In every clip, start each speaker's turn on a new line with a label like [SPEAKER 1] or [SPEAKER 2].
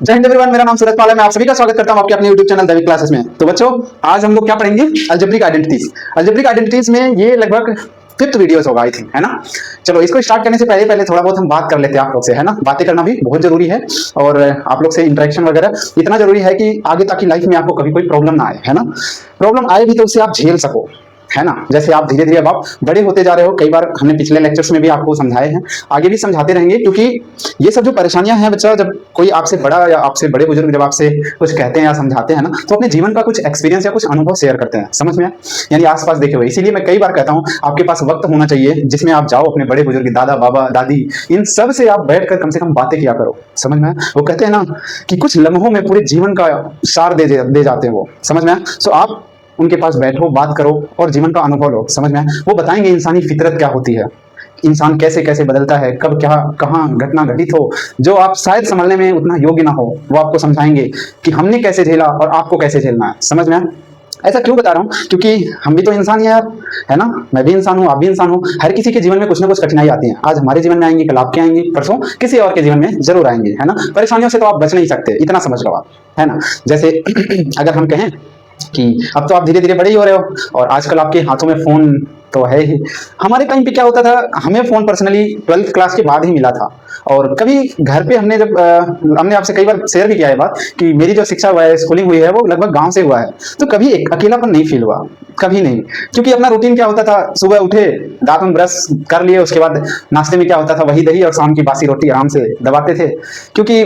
[SPEAKER 1] जय हिंद एवरीवन, मेरा नाम सूरज पाल है। मैं आप सभी का स्वागत करता हूं आपके अपने YouTube चैनल दैविक क्लासेस में। तो बच्चों, आज हम लोग क्या पढ़ेंगे? Algebraic identities. अलजेब्रिक आइडेंटिटीज में ये लगभग 5th वीडियोस होगा आई थिंक, है ना। चलो, इसको स्टार्ट करने से पहले थोड़ा बहुत हम बात कर लेते हैं आप लोग से, है ना। बातें करना भी बहुत जरूरी है और आप लोग से इंटरेक्शन वगैरह इतना जरूरी है कि आगे तक की लाइफ में आपको कभी कोई प्रॉब्लम ना आए, है ना। प्रॉब्लम आए भी तो उससे आप झेल सको, है ना। जैसे आप धीरे धीरे अब आप बड़े होते जा रहे हो, कई बार हमने पिछले लेक्चर्स में भी आपको समझाए हैं, आगे भी समझाते रहेंगे, क्योंकि ये सब जो परेशानियां हैं बच्चा, जब कोई आपसे बड़ा या आपसे बड़े बुजुर्ग जब आपसे कुछ कहते हैं या समझाते हैं ना, तो अपने जीवन का कुछ एक्सपीरियंस या कुछ अनुभव शेयर करते हैं, समझ में आए, यानी आसपास देखे हुए। इसीलिए मैं कई बार कहता हूं, आपके पास वक्त होना चाहिए जिसमें आप जाओ अपने बड़े बुजुर्ग, दादा बाबा दादी, इन सब से आप बैठकर कम से कम बातें किया करो, समझ में आए। वो कहते हैं ना कि कुछ लम्हों में पूरे जीवन का सार दे जाते हैं वो, समझ में आए। सो आप उनके पास बैठो, बात करो और जीवन का अनुभव लो, समझ में आए। वो बताएंगे इंसानी फितरत क्या होती है, इंसान कैसे कैसे बदलता है, कब क्या कहाँ घटना घटित हो, जो आप शायद संभलने में उतना योग्य ना हो, वो आपको समझाएंगे कि हमने कैसे झेला और आपको कैसे झेलना है, समझ में आए। ऐसा क्यों बता रहा हूँ? क्योंकि हम भी तो इंसान ही है यार, है ना। मैं भी इंसान हूँ, आप भी इंसान हो। हर किसी के जीवन में कुछ ना कुछ कठिनाई आती है। आज हमारे जीवन में आएंगी, कल आपके आएंगी, परसों किसी और के जीवन में जरूर आएंगे, है ना। परेशानियों से तो आप बच नहीं सकते, इतना समझ लो आप, है ना। जैसे अगर हम कहें कि अब तो आप धीरे धीरे बड़े ही हो रहे हो और आजकल आपके हाथों में फोन तो है ही। हमारे टाइम पे क्या होता था, हमें फोन पर्सनली 12th क्लास के बाद ही मिला था। और कभी घर पे हमने जब हमने आपसे कई बार शेयर भी किया है बात कि मेरी जो शिक्षा हुआ है, स्कूलिंग हुई है, वो लगभग गांव से हुआ है। तो कभी एक अकेलापन नहीं फील हुआ, कभी नहीं। क्योंकि अपना रूटीन क्या होता था, सुबह उठे, दांत ब्रश कर लिए, उसके बाद नाश्ते में क्या होता था, वही दही और शाम की बासी रोटी आराम से दबाते थे। क्योंकि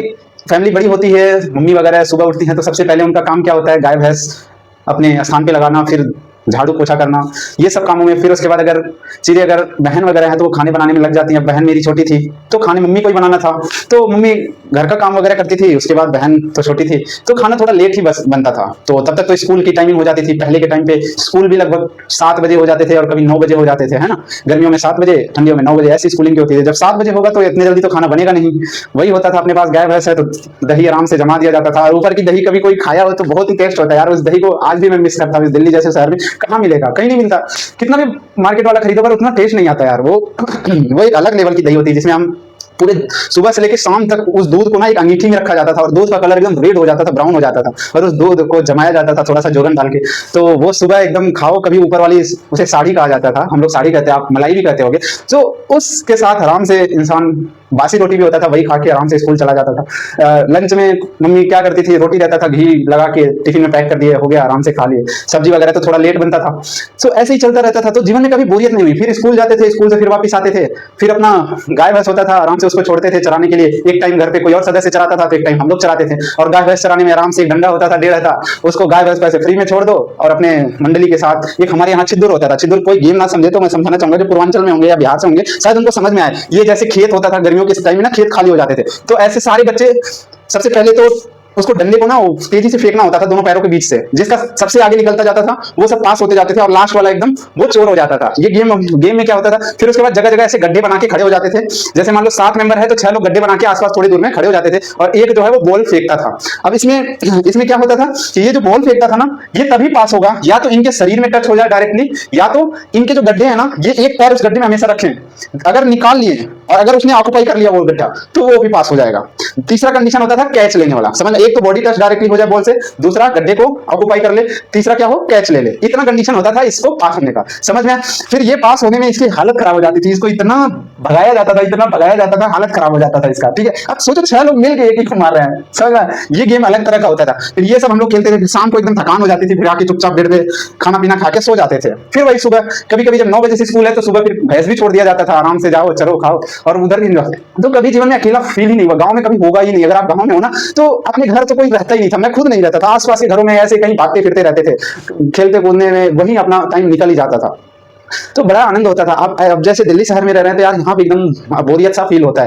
[SPEAKER 1] फैमिली बड़ी होती है, मम्मी वगैरह सुबह उठती हैं, तो सबसे पहले उनका काम क्या होता है, गाय भैंस अपने स्थान पे लगाना, फिर झाड़ू पोछा करना, ये सब कामों में। फिर उसके बाद अगर चीजें, अगर बहन वगैरह है तो वो खाने बनाने में लग जाती है। बहन मेरी छोटी थी तो खाने मम्मी को ही बनाना था, तो मम्मी घर का काम वगैरह करती थी। उसके बाद बहन तो छोटी थी तो खाना थोड़ा लेट ही बस बनता था। तो तब तक तो स्कूल की टाइमिंग हो जाती थी। पहले के टाइम पे स्कूल भी लगभग 7 बजे हो जाते थे और कभी 9 बजे हो जाते थे, है ना। गर्मियों में 7 बजे, ठंडियों में 9 बजे, ऐसी स्कूलिंग की होती है। जब 7 बजे होगा तो इतने जल्दी तो खाना बनेगा नहीं। वही होता था, अपने पास गाय भैंस है तो दही आराम से जमा दिया जाता था। और ऊपर की दही कभी कोई खाया हो तो बहुत ही टेस्ट होता है यार। उस दही को आज भी मैं मिस करता हूँ। दिल्ली जैसे शहर में कहाँ मिलेगा, कहीं नहीं मिलता। कितना भी मार्केट वाला खरीदो पर उतना टेस्ट नहीं आता यार। वो वो एक अलग लेवल की दही होती है जिसमें हम पूरे सुबह से लेकर शाम तक उस दूध को ना एक अंगीठी में रखा जाता था और दूध का कलर एकदम रेड हो जाता था, ब्राउन हो जाता था। और उस दूध को जमाया जाता था थोड़ा सा जोगन डाल के, तो वो सुबह एकदम खाओ। कभी ऊपर वाली उसे साड़ी कहा जाता था, हम लोग साड़ी कहते हैं, आप मलाई भी कहते होगे। तो उसके साथ आराम से इंसान, बासी रोटी भी होता था, वही खा के आराम से स्कूल चला जाता था। लंच में मम्मी क्या करती थी, रोटी रहता था, घी लगा के टिफिन में पैक कर दिए, हो गया, आराम से खा लिए। सब्जी वगैरह तो थोड़ा लेट बनता था। सो ऐसे ही चलता रहता था। तो जीवन में कभी बोरियत नहीं हुई। फिर स्कूल जाते थे, स्कूल से फिर वापस आते थे, फिर अपना गाय भैंस होता था, आराम से उसको छोड़ते थे चराने के लिए। एक टाइम घर पे कोई और सदस्य चराता था तो एक टाइम हम लोग चराते थे। और गाय भैंस चराने में आराम से एक डंडा होता था, डेढ़ था, उसको गाय भैंस पैसे फ्री में छोड़ दो और अपने मंडली के साथ। एक हमारे यहाँ छिद्दुर होता था। छिद्दुर कोई गेम ना समझे तो मैं समझाना चाहूंगा, जो पूर्वांचल में होंगे या बिहार से होंगे शायद उनको समझ में आए। ये जैसे खेत होता था, गर्मियों के टाइम में ना खेत खाली हो जाते थे, तो ऐसे सारे बच्चे सबसे पहले तो उसको डंडे को ना तेजी से फेंकना होता था दोनों पैरों के बीच से। जिसका सबसे आगे निकलता जाता था वो सब पास होते जाते थे और लास्ट वाला एकदम वो चोर हो जाता था। ये गेम में क्या होता था, फिर उसके बाद जगह जगह ऐसे गड्ढे बना के खड़े हो जाते थे। जैसे मान लो 7 मेंबर है तो 6 लोग गड्ढे बना के आसपास थोड़ी दूर में खड़े हो जाते थे और एक जो है वो बॉल फेंकता था। अब इसमें क्या होता था कि ये जो बॉल फेंकता था ना, ये तभी पास होगा या तो इनके शरीर में टच हो जाए डायरेक्टली, या तो इनके जो गड्ढे हैं ना, ये एक पैर उस गड्ढे में हमेशा रखें। अगर निकाल लिए और अगर उसने ऑक्यूपाई कर लिया वो गड्ढा तो वो भी पास हो जाएगा। तीसरा कंडीशन होता था कैच लेने वाला। समझ, एक तो बॉडी टच डायरेक्टली हो जाए बॉल से, दूसरा गड्ढे को ऑक्यूपाई कर ले, तीसरा क्या हो, कैच ले ले। इतना कंडीशन होता था इसको पास होने का, समझ में। फिर ये पास होने में इसकी हालत खराब हो जाती थी। इसको इतना भगाया जाता था, इतना भगाया जाता था, हालत खराब हो जाता था इसका, ठीक है। अब सोचो 6 लोग मिल के एक को मार रहे हैं, समझ में। ये गेम अलग तरह का होता था। फिर ये सब हम लोग खेलते थे। शाम को एकदम थकान हो जाती थी, फिर आके चुपचाप बेड पे खाना पीना खा के सो जाते थे। फिर वही सुबह कभी कभी जब 9 बजे से स्कूल है तो सुबह फिर भैंस भी छोड़ दिया जाता था, आराम से जाओ चलो खाओ और उधर भी एंजॉय। तो कभी जीवन में अकेला फील ही नहीं हुआ। गांव में कभी होगा ही नहीं। अगर आप गांव में हो ना तो अपने घर तो कोई रहता ही नहीं था। मैं खुद नहीं रहता था, आसपास के घरों में ऐसे कहीं भागते फिरते रहते थे, खेलते कूदने में वही अपना टाइम निकल ही जाता था। तो बड़ा आनंद होता था। अब जैसे दिल्ली शहर में रह रहे हैं तो यार यहाँ भी एकदम बोरियत सा फील होता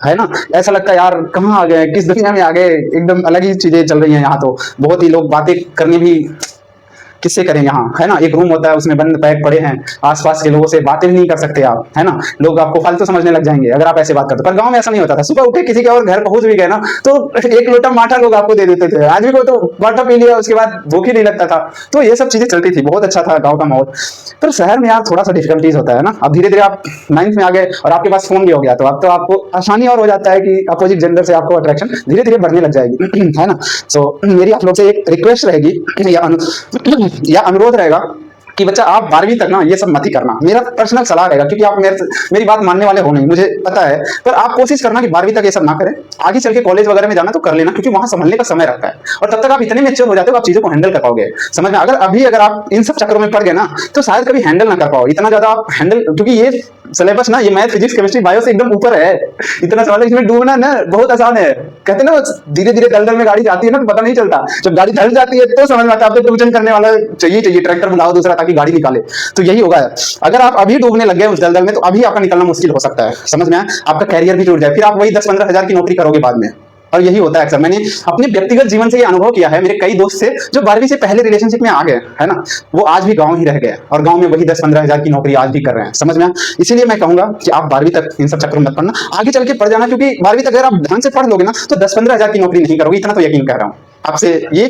[SPEAKER 1] है ना। ऐसा लगता है यार कहाँ आ गए, किस दुनिया में आ गए, एकदम अलग ही चीजें चल रही हैं यहाँ। तो बहुत ही लोग बातें करने भी किससे करें यहाँ, है ना। एक रूम होता है, उसमें बंद पैक पड़े हैं, आसपास के लोगों से बातें भी नहीं कर सकते आप, है ना। लोग आपको फालतू समझने लग जाएंगे अगर आप ऐसे बात करते। पर गांव में ऐसा नहीं होता था। सुबह उठे किसी के और घर पहुंच भी गए ना तो एक लोटा माठा लोग आपको दे देते थे। आदमी को तो माठा पी लिया, उसके बाद भूख ही नहीं लगता था। तो ये सब चीजें चलती थी, बहुत अच्छा था गाँव का माहौल। पर शहर में यार थोड़ा सा डिफिकल्टीज होता है ना। अब धीरे धीरे आप 9th में आ गए और आपके पास फोन भी हो गया, तो अब तो आपको आसानी और हो जाता है कि अपोजिट जेंडर से आपको अट्रैक्शन धीरे धीरे बढ़ने लग जाएगी, है ना। सो मेरी आप लोग से एक रिक्वेस्ट रहेगी या अनुरोध रहेगा कि बच्चा आप 12वीं तक ना ये सब मत ही करना। मेरा पर्सनल सलाह रहेगा, क्योंकि आप मेरी बात मानने वाले हो नहीं, मुझे पता है। पर आप कोशिश करना कि 12वीं तक ये सब ना करें। आगे चल के कॉलेज वगैरह में जाना तो कर लेना, क्योंकि वहां संभलने का समय रहता है और तब तक आप इतने मेच्योर हो जाते हो आप चीजों को हैंडल कर पाओगे, समझ में। अगर आप इन सब चक्करों में पड़ गए ना तो शायद कभी हैंडल ना कर पाओ इतना ज्यादा आप हैंडल, क्योंकि ये सिलेबस ना, ये मैथ फिजिक्स केमिस्ट्री बायो से एकदम ऊपर है। इतना सवाल इसमें डूबना ना बहुत आसान है। कहते ना धीरे धीरे दलदल में गाड़ी जाती है ना तो पता नहीं चलता, जब गाड़ी ढल जाती है तो समझ में आता है। आपको ट्यूशन करने वाला चाहिए, ट्रैक्टर बुलाओ दूसरा ताकि गाड़ी निकाले। तो यही होगा, अगर आप अभी डूबने लग गए उस दलदल में तो अभी आपका निकलना मुश्किल हो सकता है, समझ में आया। आपका कैरियर भी टूट जाए, फिर आप वही 10-15 हजार की नौकरी करोगे बाद में। और यही होता है अक्सर। मैंने अपने व्यक्तिगत जीवन से ये अनुभव किया है। मेरे कई दोस्त थे जो 12वीं से पहले रिलेशनशिप में आ गए, है ना, वो आज भी गांव ही रह गए और गांव में वही 10-15 हजार की नौकरी आज भी कर रहे हैं, समझ में। इसीलिए मैं कहूंगा कि आप 12वीं तक इन सब चक्करों में मत पड़ना, आगे चल के पढ़ जाना, क्योंकि 12वीं तक अगर आप ढंग से पढ़ लोगे ना तो 10-15 हजार की नौकरी नहीं करोगे, इतना तो यकीन कर रहा हूँ आपसे। ये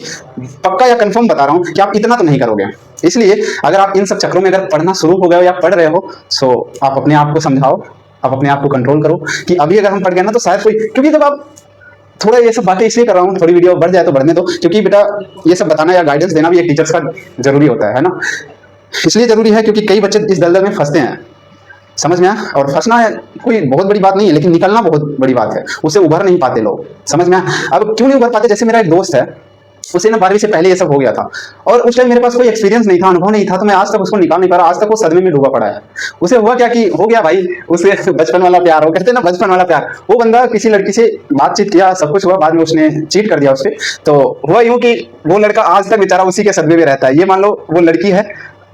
[SPEAKER 1] पक्का या कंफर्म बता रहा हूँ कि आप इतना तो नहीं करोगे। इसलिए अगर आप इन सब चक्करों में अगर पढ़ना शुरू हो गए हो या पढ़ रहे हो, सो आप अपने आप को समझाओ, आप अपने आप को कंट्रोल करो कि अभी अगर हम पढ़ गए ना तो शायद कोई, क्योंकि जब आप थोड़ा ये सब बातें इसलिए कर रहा हूँ, थोड़ी वीडियो बढ़ जाए तो बढ़ने दो, क्योंकि बेटा ये सब बताना या गाइडेंस देना भी एक टीचर्स का जरूरी होता है ना। इसलिए जरूरी है क्योंकि कई बच्चे इस दलदल में फंसते हैं, समझ में आया। और फंसना है कोई बहुत बड़ी बात नहीं है, लेकिन निकलना बहुत बड़ी बात है, उससे उभर नहीं पाते लोग, समझ में आया। अब क्यों नहीं उभर पाते, जैसे मेरा एक दोस्त है, उसे ना 12वीं से पहले ये सब हो गया था और उस टाइम मेरे पास कोई एक्सपीरियंस नहीं था, अनुभव नहीं था, तो मैं आज तक उसको निकाल नहीं पा रहा। आज तक वो सदमे में डूबा पड़ा है। उसे हुआ क्या कि हो गया भाई, उसे बचपन वाला प्यार, वो कहते हैं ना बचपन वाला प्यार। वो बंदा किसी लड़की से बातचीत किया, सब कुछ हुआ, बाद में उसने चीट कर दिया उससे। तो हुआ यूं कि वो लड़का आज तक बेचारा उसी के सदमे में रहता है। ये मान लो वो लड़की है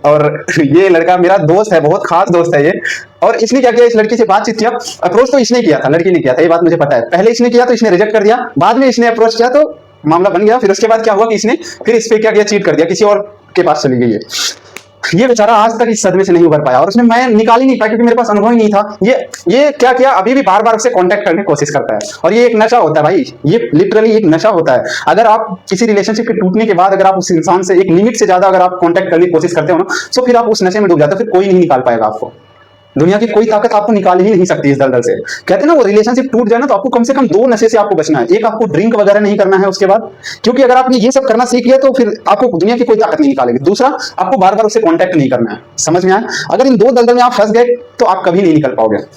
[SPEAKER 1] और ये लड़का मेरा दोस्त है, बहुत खास दोस्त है ये। और इसने क्या किया, इस लड़की से बातचीत किया। अप्रोच तो इसने किया था, लड़की ने किया था, ये बात मुझे पता है। पहले इसने किया तो इसने रिजेक्ट कर दिया, बाद में इसने अप्रोच किया तो मामला बन गया। फिर उसके बाद क्या हुआ कि इसने फिर इस पे क्या किया, चीट कर दिया, किसी और के पास चली गई है। ये बेचारा आज तक इस सदमे से नहीं उभर पाया और उसमें मैं निकाल ही नहीं पाया क्योंकि मेरे पास अनुभव ही नहीं था। ये क्या किया, अभी भी बार बार उससे कांटेक्ट करने की कोशिश करता है और ये एक नशा होता है भाई, ये लिटरली एक नशा होता है। अगर आप किसी रिलेशनशिप के टूटने के बाद अगर आप उस इंसान से एक लिमिट से ज्यादा अगर आप कांटेक्ट करने की कोशिश करते हो ना, तो फिर आप उस नशे में डूब जाते हो, फिर कोई नहीं निकाल पाएगा आपको। दुनिया की कोई ताकत आपको निकाल ही नहीं सकती इस दलदल से। कहते हैं ना वो रिलेशनशिप टूट जाए ना तो आपको कम से कम 2 नशे से आपको बचना है। एक, आपको ड्रिंक वगैरह नहीं करना है उसके बाद, क्योंकि अगर आपने ये सब करना सीख लिया तो फिर आपको दुनिया की कोई ताकत नहीं निकालेगी। दूसरा, आपको बार बार उससे कांटेक्ट नहीं करना है, समझ में आया। अगर इन 2 दलदल में आप फंस गए तो आप कभी नहीं निकल पाओगे।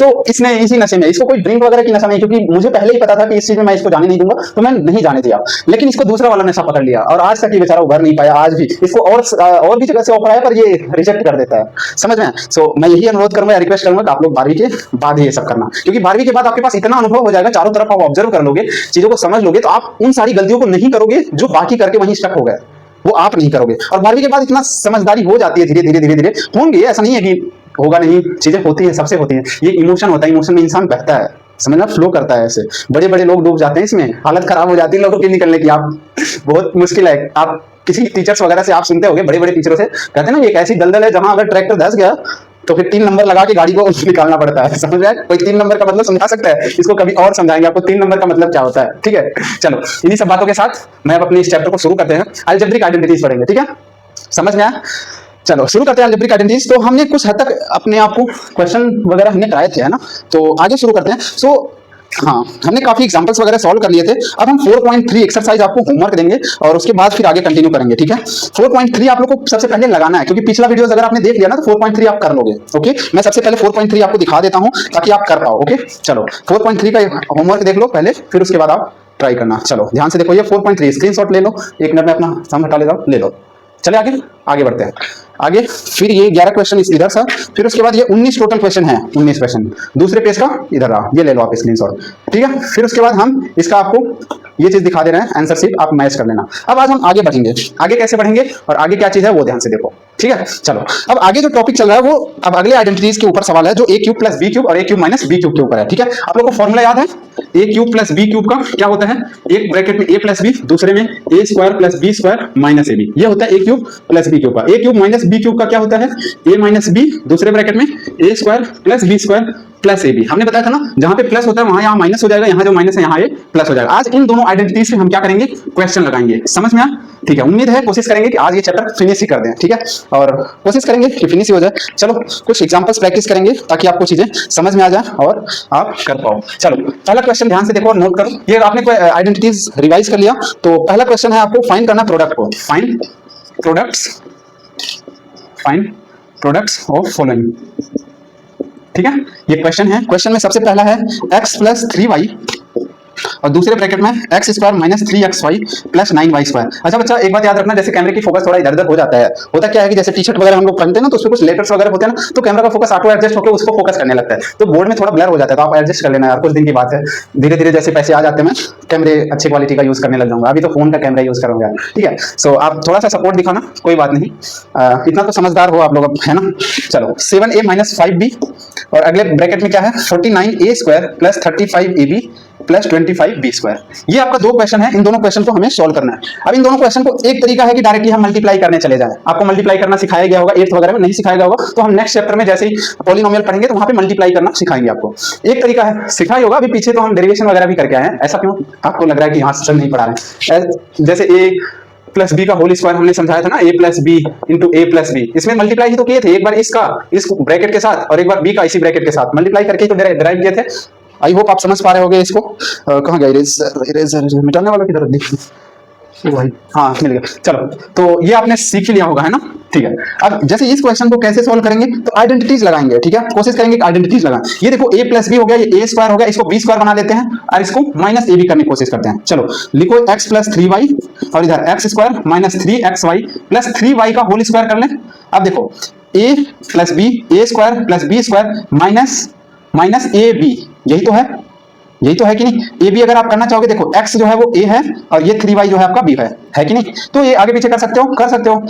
[SPEAKER 1] तो इसने इसी नशे में, इसको कोई ड्रिंक वगैरह की नशा नहीं, क्योंकि मुझे पहले ही पता था कि इस चीज में मैं इसको जाने नहीं दूंगा, तो मैं नहीं जाने दिया। लेकिन इसको दूसरा वाला नशा पकड़ लिया और आज तक ये बेचारा उभर नहीं पाया। आज भी इसको और भी जगह से ऑफर आया पर ये रिजेक्ट कर देता है, समझ में। सो मैं यही अनुरोध करूंगा, रिक्वेस्ट करूंगा कि आप लोग 12वीं के बाद ही ये सब करना, क्योंकि 12वीं के बाद आपके पास इतना अनुभव हो जाएगा, चारों तरफ आप ऑब्जर्व कर लोगे, चीजों को समझ लोगे, तो आप उन सारी गलतियों को नहीं करोगे जो बाकी करके वहीं स्टक हो गए, वो आप नहीं करोगे। और 12वीं के बाद इतना समझदारी हो जाती है, धीरे धीरे धीरे धीरे होंगे, ऐसा नहीं है कि होगा नहीं, चीजें होती है, सबसे होती है। ये इमोशन होता है, इमोशन में इंसान बहता है, समझना, फ्लो करता है। ऐसे बड़े बड़े लोग डूब जाते हैं इसमें, हालत खराब हो जाती है लोगों की निकलने की। आप बहुत मुश्किल है। आप किसी टीचर्स वगैरह से आप सुनते होंगे, बड़े बड़े टीचरों से, कहते हैं ना ये एक ऐसी दलदल है जहां अगर ट्रैक्टर धस गया तो फिर 3 नंबर लगा के गाड़ी को निकालना पड़ता है, समझ में आया। कोई 3 नंबर का मतलब समझा सकता है, इसको कभी और समझाएंगे आपको 3 नंबर का मतलब क्या होता है, ठीक है। चलो इन्हीं सब बातों के साथ मैं अपने इस चैप्टर को शुरू करते हैं। अलजेब्रिक आइडेंटिटीज पढ़ेंगे, ठीक है, समझ में आया। चलो शुरू करते हैं अलजेब्रिक आइडेंटिटीज। तो हमने कुछ हद तक अपने आप को क्वेश्चन वगैरह हमने कराए थे, है ना, तो आगे शुरू करते हैं। सो हाँ, हमने काफी एग्जांपल्स वगैरह सॉल्व कर लिए थे। अब हम 4.3 एक्सरसाइज आपको होमवर्क देंगे और उसके बाद फिर आगे कंटिन्यू करेंगे, ठीक है। 4.3 आप लोग को सबसे पहले लगाना है, क्योंकि पिछला वीडियोस अगर आपने देख लिया ना तो 4.3 आप कर लोगे, ओके। मैं सबसे पहले 4.3 आपको दिखा देता हूं ताकि आप कर पाओ, ओके। चलो 4.3 का होमवर्क देख लो पहले, फिर उसके बाद आप ट्राई करना। चलो ध्यान से देखो, ये 4.3 स्क्रीनशॉट ले लो, 1 मिनट में अपना सम हटा लेता हूं, ले लो। चले आगे बढ़ते हैं आगे। फिर ये 11 क्वेश्चन इधर सर, फिर उसके बाद ये 19 टोटल क्वेश्चन है, 19 क्वेश्चन दूसरे पेज का इधर रहा, ये ले लो आप स्क्रीनशॉट, ठीक है। फिर उसके बाद हम इसका आपको ये चीज दिखा दे रहे हैं, आंसर शीट आप मैच कर लेना। अब आज हम आगे बढ़ेंगे, आगे कैसे बढ़ेंगे और आगे क्या चीज है वो ध्यान से देखो, ठीक है। चलो अब आगे जो टॉपिक चल रहा है वो अब अगले आइडेंटिटीज के ऊपर सवाल है, जो a cube plus B cube और a cube minus B cube के ऊपर है, ठीक है। आप लोगों को फॉर्मूला याद है, a cube plus B cube का क्या होता है, एक ब्रैकेट में a प्लस बी, दूसरे में a square plus B square minus ab, ये होता है a cube plus B cube का। a cube minus B cube का क्या होता है, a माइनस बी, दूसरे ब्रैकेट में a square plus B square plus ab। हमने बताया था ना, जहां पे प्लस होता है वहां यहाँ माइनस हो जाएगा, यहाँ जो माइनस है यहाँ ये प्लस हो जाएगा। आज इन दोनों आइडेंटिटीज से हम क्या करेंगे, क्वेश्चन लगाएंगे, समझ में आया, ठीक है। उम्मीद है कोशिश करेंगे कि आज ये चैप्टर फिनिश ही कर दें, ठीक है, और कोशिश करेंगे कि फिनिश ही हो जाए। चलो कुछ एग्जांपल्स प्रैक्टिस करेंगे ताकि आपको चीजें समझ में आ जाए और आप कर पाओ। चलो पहला क्वेश्चन ध्यान से देखो और नोट करो। ये आपने कोई आइडेंटिटीज रिवाइज कर लिया, तो पहला क्वेश्चन है आपको फाइंड करना प्रोडक्ट को, फाइंड प्रोडक्ट्स ऑफ फॉलोइंग, ठीक है। ये क्वेश्चन है, क्वेश्चन में सबसे पहला है x प्लस 3y और दूसरे ब्रैकेट में x square minus 3xy plus 9y square. अच्छा बच्चा एक बात याद रखना, जैसे कैमरे की फोकस थोड़ा इधर उधर हो जाता है, होता क्या है कि जैसे टी शर्ट वगैरह हम लोग पहनते हैं ना, तो उसमें कुछ लेटर्स वगैरह होते हैं ना, तो कैमरा का फोकस ऑटो एडजस्ट होकर उसको फोकस करने लगता है, तो बोर्ड में थोड़ा ब्लर हो जाता है, तो आप एडजस्ट कर लेना यार, कुछ दिन की बात है। धीरे धीरे जैसे पैसे आ जाते हैं मैं कैमरे अच्छी क्वालिटी का यूज करने लग जाऊंगा, अभी तो फोन का कैमरा यूज करूंगा, ठीक है। सो आप थोड़ा सा सपोर्ट दिखाना, कोई बात नहीं, इतना तो समझदार हो आप लोग, है ना। चलो 7a माइनस 5b और अगले ब्रैकेट में क्या है 49a square plus 35ab plus 25b square. ये आपका दो क्वेश्चन है, इन दोनों क्वेश्चन को हमें सॉल्व करना है। अब इन दोनों क्वेश्चन को एक तरीका है कि डायरेक्टली हम मल्टीप्लाई करने चले जाएं, आपको मल्टीप्लाई करना सिखाया गया होगा 8th वगैरह में, नहीं सिखाया गया होगा तो हम नेक्स्ट चैप्टर में जैसे ही पॉलिनोमियल पढ़ेंगे तो वहां पे मल्टीप्लाई करना सिखाएंगे आपको। एक तरीका है, सिखाया होगा अभी पीछे तो हम डेरिवेशन वगैरह भी करके आए हैं, ऐसा क्यों आपको लग रहा है कि यहाँ सर नहीं पढ़ा रहे हैं। जैसे a प्लस बी का होल स्क्वायर हमने समझाया था ना, a plus B into A plus B, इसमें मल्टीप्लाई ही तो किए थे, एक बार इसका इस ब्रैकेट के साथ और एक बार b का इसी ब्रैकेट के साथ मल्टीप्लाई करके तो डिराइव किए थे। आई होप आप समझ पा रहे होंगे इसको। कहाँ गया इरेजर मिटाने वाला, किधर भाई, हाँ मिल गया। चलो तो ये आपने सीख लिया होगा, है ना, ठीक है। अब जैसे इस क्वेश्चन को कैसे सॉल्व करेंगे, तो आइडेंटिटीज लगाएंगे, ठीक है, कोशिश करेंगे कि आइडेंटिटीज लगाएं। ये देखो a प्लस बी हो गया, ये a स्क्वायर हो गया, इसको b स्क्वायर बना देते हैं और इसको माइनस ab करने की कोशिश करते हैं। चलो लिखो x प्लस 3y और इधर x square minus 3xy plus 3y का होल स्क्वायर कर लें। अब देखो a plus B, a square plus b square minus ab, यही तो है कि नहीं। ए बी अगर आप करना चाहोगे, देखो x जो है वो a है और ये 3y जो है आपका b है कि नहीं, तो ये आगे पीछे कर सकते हो,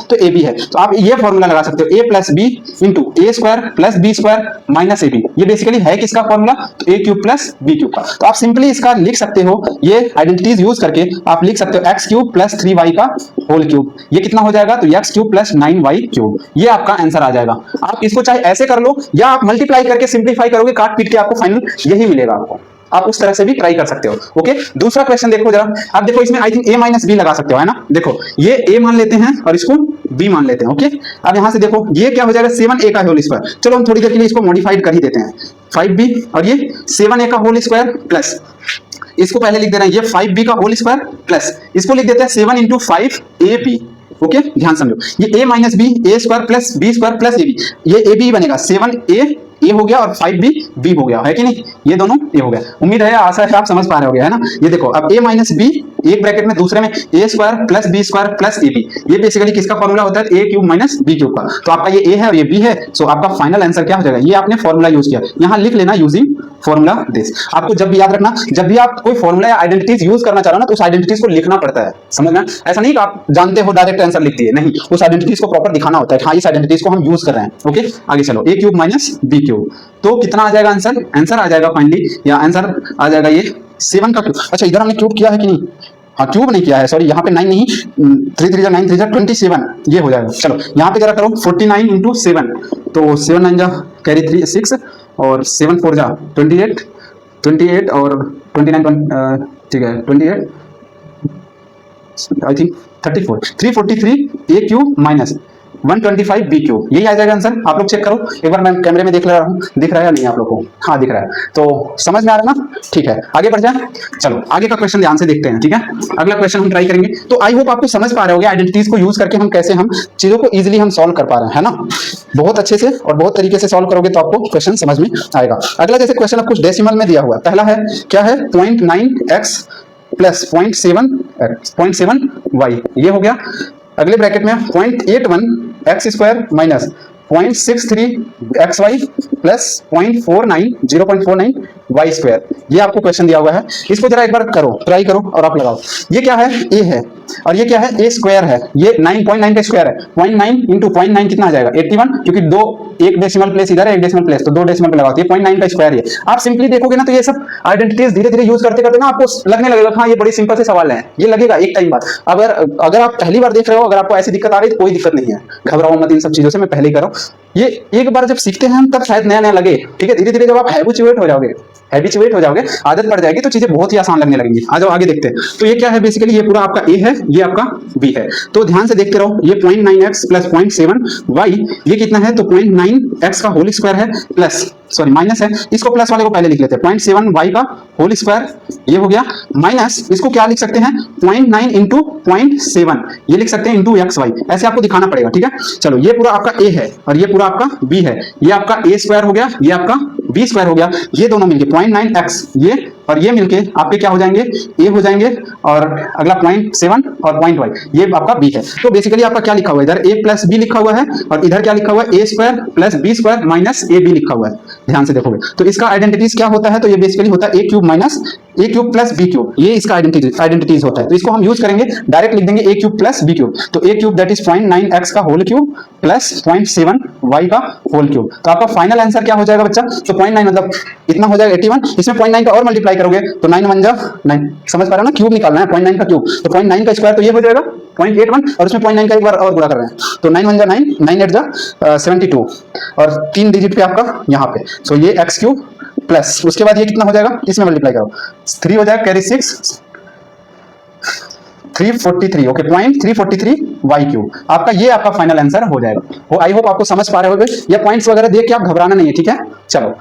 [SPEAKER 1] तो a b है, तो आप ये फॉर्मूला लगा सकते हो a plus B into A square plus B square minus A B. ये बेसिकली है किसका फॉर्मूला, तो a cube plus B cube का। तो आप सिंपली इसका लिख सकते हो, ये आइडेंटिटीज यूज करके आप लिख सकते हो x क्यूब प्लस 3y का होल क्यूब, ये कितना हो जाएगा, तो x cube plus 9y cube, ये आपका आंसर आ जाएगा। आप इसको चाहे ऐसे कर लो या आप मल्टीप्लाई करके सिंप्लीफाई करोगे, काट पीट के आपको फाइनल यही मिलेगा आपको, आप उस तरह से भी ट्राई कर सकते हो। ओके, दूसरा क्वेश्चन देखो जरा, आप देखो इसमें I think a minus B लगा सकते हो, है ना। देखो ये a मान लेते हैं और इसको b मान लेते हैं। ओके, अब यहां से देखो ये क्या हो जाएगा 7a का होल स्क्वायर। चलो हम थोड़ी देर के लिए इसको मॉडिफाइड कर ही देते हैं, 5b और ये 7a का होल स्क्वायर प्लस इसको पहले लिख दे रहे हैं ये 5b का होल स्क्वायर प्लस इसको लिख देते हैं 7 इंटू 5ab। ओके, ध्यान समझो, ये a minus B A square plus B square plus A B, ये ए बी बनेगा 7a ए हो गया और 5b बी हो गया, है कि नहीं, ये दोनों ए हो गया। उम्मीद है आशा है आप समझ पा रहे होगे, है ना। ये देखो अब a माइनस बी एक ब्रैकेट में, दूसरे में a square plus B square plus A B, ये बेसिकली किसका फॉर्मूला होता है, a cube minus B cube का। तो आपका ये a है और ये b है, सो आपका फाइनल आंसर क्या हो जाएगा, ये आपने फॉर्मूला यूज किया, यहाँ लिख लेना यूजिंग फॉर्मूला दिस। आपको जब भी याद रखना, जब भी आप कोई फॉर्मूला या आइडेंटिटीज यूज करना चाह रहे हो ना, तो उस आइडेंटिटीज को लिखना पड़ता है, समझना। ऐसा नहीं कि आप जानते हो डायरेक्ट आंसर लिख दिए, नहीं, उस आइडेंटिटीज को प्रॉपर दिखाना होता है, हाँ इस आइडेंटिटीज को हम यूज कर रहे हैं। ओके, आगे चलो, ए क्यूब माइनस बी क्यूब, तो कितना आ जाएगा आंसर, आंसर आ जाएगा फाइनली, या आंसर आ जाएगा ये 7 का क्यूब। अच्छा इधर हमने क्यूब किया है कि नहीं, हाँ क्यूब नहीं किया है, सॉरी, यहाँ पे 9 नहीं, 3 3 9 3 27, ये हो जाएगा। चलो यहाँ पे जरा करो 49 इंटू 7, तो 7 9 जा कैरी 3 6 और 7 4 जा 28 और 29 ठीक है 28 I think 34 343 A cube minus 125 B cube, यही आ जाएगा आंसर। आप लोग चेक करो एक बार, मैं कैमरे में देख रहा हूँ, दिख रहा है या नहीं आप लोग को, हाँ दिख रहा है, तो समझ में आ रहा है ना, ठीक है, आगे बढ़ जाए। चलो आगे का क्वेश्चन ध्यान से देखते हैं, ठीक है, अगला क्वेश्चन हम ट्राई करेंगे। तो आई होप आपको समझ पा रहे होगे आइडेंटिटीज को यूज करके हम कैसे हम चीजों को इजिली हम सॉल्व कर पा रहे हैं, है ना। बहुत अच्छे से और बहुत तरीके से सॉल्व करोगे तो आपको क्वेश्चन समझ में आएगा। अगला जैसे क्वेश्चन अब कुछ डेसिमल में दिया हुआ, पहला है क्या है 0.9x प्लस 0.7y, ये हो गया। अगले ब्रैकेट में 0.81 X square minus 0.63 xy plus 0.49 Y square, ये आपको क्वेश्चन दिया हुआ है। इसको जरा एक बार करो, ट्राई करो और आप लगाओ। ये क्या है, ए है, और ये क्या है, ए स्क्वायर है। ये 9.9 का स्क्वायर है, 0.9 इंटू 0.9 कितना आ जाएगा 81, क्योंकि दो एक डेसिमल प्लेस इधर है, एक डेसिमल प्लेस, तो दो डेसिमल पे लगाओ, ये 0.9 का स्क्वायर है। आप सिंपली देखोगे ना तो ये सब आइडेंटिटीज धीरे धीरे यूज करते करते ना आपको लगने लगेगा हाँ ये बड़ी सिंपल से सवाल है, ये लगेगा एक टाइम बाद। अगर आप पहली बार देख रहे हो, अगर आपको ऐसी दिक्कत आ रही है तो कोई दिक्कत नहीं है, घबराओ मत इन सब चीजों से, मैं पहले ही कर रहा हूं। ये एक बार जब सीखते हैं हम तब शायद नया नया लगे, ठीक है। धीरे धीरे जब आप हैबिचुएट हो जाओगे, आदत पड़ जाएगी तो चीजें बहुत ही आसान लगने लगेंगी। आ जाओ आगे देखते हैं। तो ये क्या है, बेसिकली ये पूरा आपका ए है, ये आपका बी है। तो ध्यान से देखते रहो, ये 0.9x प्लस 0.7y, ये कितना है, तो 0.9x का होल स्क्वायर है प्लस, सॉरी माइनस है, इसको प्लस वाले को पहले लिख लेते हैं, 0.7y का होल स्क्वायर, ये हो गया, माइनस इसको क्या लिख सकते हैं, 0.9 इंटू 0.7, ये लिख सकते हैं इंटू xy, ऐसे आपको दिखाना पड़ेगा, ठीक है। चलो ये पूरा आपका a है और ये पूरा आपका b है, ये आपका a स्क्वायर हो गया, ये आपका b स्क्वायर हो गया, ये दोनों मिलके 0.9x ये और ये मिलके आपके क्या हो जाएंगे, a हो जाएंगे, और अगला 0.7 और 0.y ये आपका b है। तो बेसिकली आपका क्या लिखा हुआ है, इधर a प्लस b लिखा हुआ है और इधर क्या लिखा हुआ है, a square plus b square minus ab लिखा हुआ है, ध्यान से देखोगे तो इसका आइडेंटिटीज क्या होता है, तो ये बेसिकली होता है a cube minus a cube plus b cube, ये इसका आइडेंटिटीज होता है। तो इसको हम यूज करेंगे, डायरेक्ट लिख देंगे a cube plus b cube, तो a cube that is 0.9x का होल क्यूब प्लस 0.7y का होल क्यूब। तो आपका फाइनल आंसर क्या हो जाएगा बच्चा, तो 0.9 मतलब इतना हो जाएगा 81, इसमें 0.9 का और मल्टीप्लाई करोगे तो 9 1 जा 9, समझ पा रहे हो ना, क्यूब निकालना है 0.9 का क्यूब, तो 0.9 का स्क्वायर तो ये हो जाएगा 0.81 और उसमें 0.9 का एक बार और गुणा कर रहे हैं, तो 9 1 जा 9, 9 8 जा 72 और 3 डिजिट पे आपका यहाँ पे, सो ये x क्यूब प्लस उसके बाद ये कितना हो जाएगा, इसमें मल्टीप्लाई करो 3 हो जाएगा, कैरी 6 343, ओके 0.343 वाई क्यूब, आपका ये आपका फाइनल आंसर हो जाएगा। वो आई होप आपको समझ पा रहे होगे, ये पॉइंट्स वगैरह देख के आप घबराना नहीं है, ठीक है। चलो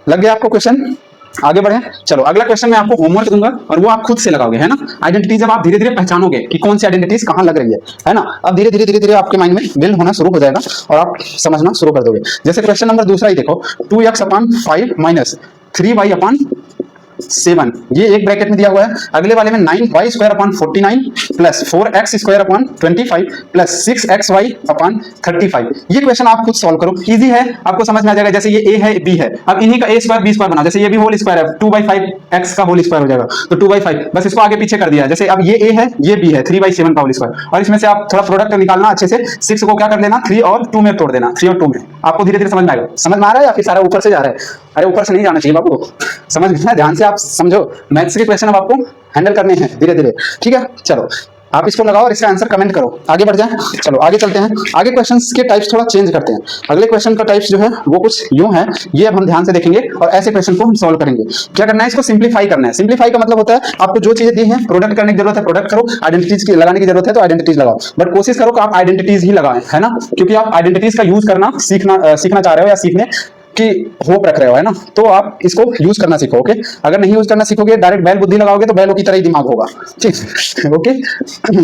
[SPEAKER 1] लग गया आपको क्वेश्चन, आगे बढ़े। चलो अगला क्वेश्चन मैं आपको होमवर्क दूंगा और वो आप खुद से लगाओगे, है ना। आइडेंटिटी जब आप धीरे धीरे पहचानोगे कि कौन सी आइडेंटिटीज कहां लग रही है ना, अब धीरे धीरे आपके माइंड में बिल्ड होना शुरू हो जाएगा और आप समझना शुरू कर दोगे। जैसे क्वेश्चन नंबर दूसरा ही देखो, 2x/5 माइनस 3y/7, ये एक ब्रैकेट में दिया हुआ है। अगले वाले में 9y² 49 plus 4x² 25 plus 6xy/35। ये क्वेश्चन आप खुद सॉल्व करो, इजी है, आपको समझ में आ जाएगा। जैसे ये a है, b है, अब इन्हीं का a² b² बना, जैसे ये भी होल स्क्वायर है, 2/5x का होल स्क्वायर हो जाएगा, तो 2/5 बस इसको आगे पीछे कर दिया। जैसे अब ये a है, ये b है, 3/7 का होल स्क्वायर, और इसमें से आप थोड़ा प्रोडक्ट निकालना अच्छे से, 6 को क्या कर लेना, 3 और 2 में तोड़ देना, 3 और 2 में। आपको धीरे धीरे समझ में आएगा। समझ में आ रहा है या फिर सारा ऊपर से जा रहा है? अरे ऊपर से नहीं जाना चाहिए बाबू, समझ में है, ध्यान से आप समझो। मैथ्स के क्वेश्चन अब आपको हैंडल करने हैं धीरे धीरे, ठीक है। चलो आप इसको लगाओ और इसका आंसर कमेंट करो, आगे बढ़ जाएं। चलो आगे चलते हैं, आगे क्वेश्चंस के टाइप्स थोड़ा चेंज करते हैं। अगले क्वेश्चन का टाइप्स जो है वो कुछ यूं है, ये अब हम ध्यान से देखेंगे और ऐसे क्वेश्चन को हम सॉल्व करेंगे। क्या करना है, इसको सिंप्लीफाई करना है। सिंप्लीफाई का मतलब होता है आपको जो चीजें दी हैं, प्रोडक्ट करने की जरूरत है प्रोडक्ट करो, आइडेंटिटीज की लगाने की जरूरत है तो आइडेंटिटीज लगाओ, बट कोशिश करो कि आप आइडेंटिटीज ही लगाएं, है ना, क्योंकि आप आइडेंटिटीज का यूज करना सीखना चाह रहे हो या सीखने कि होप रख रहे हो, है ना, तो आप इसको यूज करना सीखो, ओके। अगर नहीं यूज करना सीखोगे, डायरेक्ट बैल बुद्धि लगाओगे तो बैलों की तरह ही दिमाग होगा, ठीक, ओके।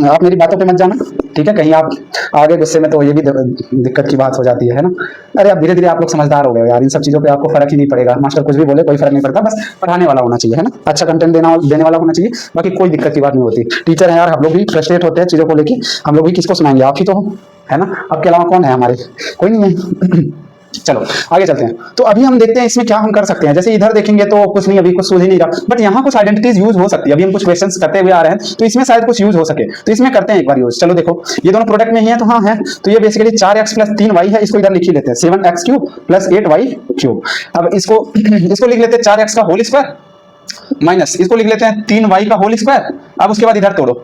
[SPEAKER 1] आप मेरी बातों पे मत जाना, ठीक है, कहीं आप आगे गुस्से में तो ये भी दिक्कत की बात हो जाती है ना। अरे आप धीरे धीरे आप लोग समझदार हो गए यार, इन सब चीजों पे आपको फर्क ही नहीं पड़ेगा, मास्टर कुछ भी बोले कोई फर्क नहीं पड़ता, बस पढ़ाने वाला होना चाहिए, है ना, अच्छा कंटेंट देने वाला होना चाहिए, बाकी कोई दिक्कत की बात नहीं होती। टीचर है यार, हम लोग भी फ्रस्ट्रेट होते हैं चीजों को लेके, हम लोग भी किसको सुनाएंगे, आप ही तो हो, है ना, आपके अलावा कौन है हमारे, कोई नहीं है। चलो आगे चलते हैं। तो अभी हम देखते हैं इसमें क्या हम कर सकते हैं। जैसे इधर देखेंगे तो कुछ नहीं, अभी कुछ सूझ ही नहीं रहा, बट यहाँ कुछ आइडेंटिटीज यूज हो सकती है। अभी हम कुछ क्वेश्चंस करते हुए आ रहे हैं तो इसमें शायद कुछ यूज हो सके, तो इसमें करते हैं एक बार यूज। चलो देखो ये दोनों प्रोडक्ट में ही है, तो हाँ है, तो ये बेसिकली 4x प्लस 3y है, इसको इधर लिख ही लेते हैं 7x³ प्लस 8y³। अब इसको लिख लेते हैं 4x का होल स्क्वायर माइनस इसको लिख लेते हैं 3y का होल स्क्वायर। अब उसके बाद इधर तोड़ो,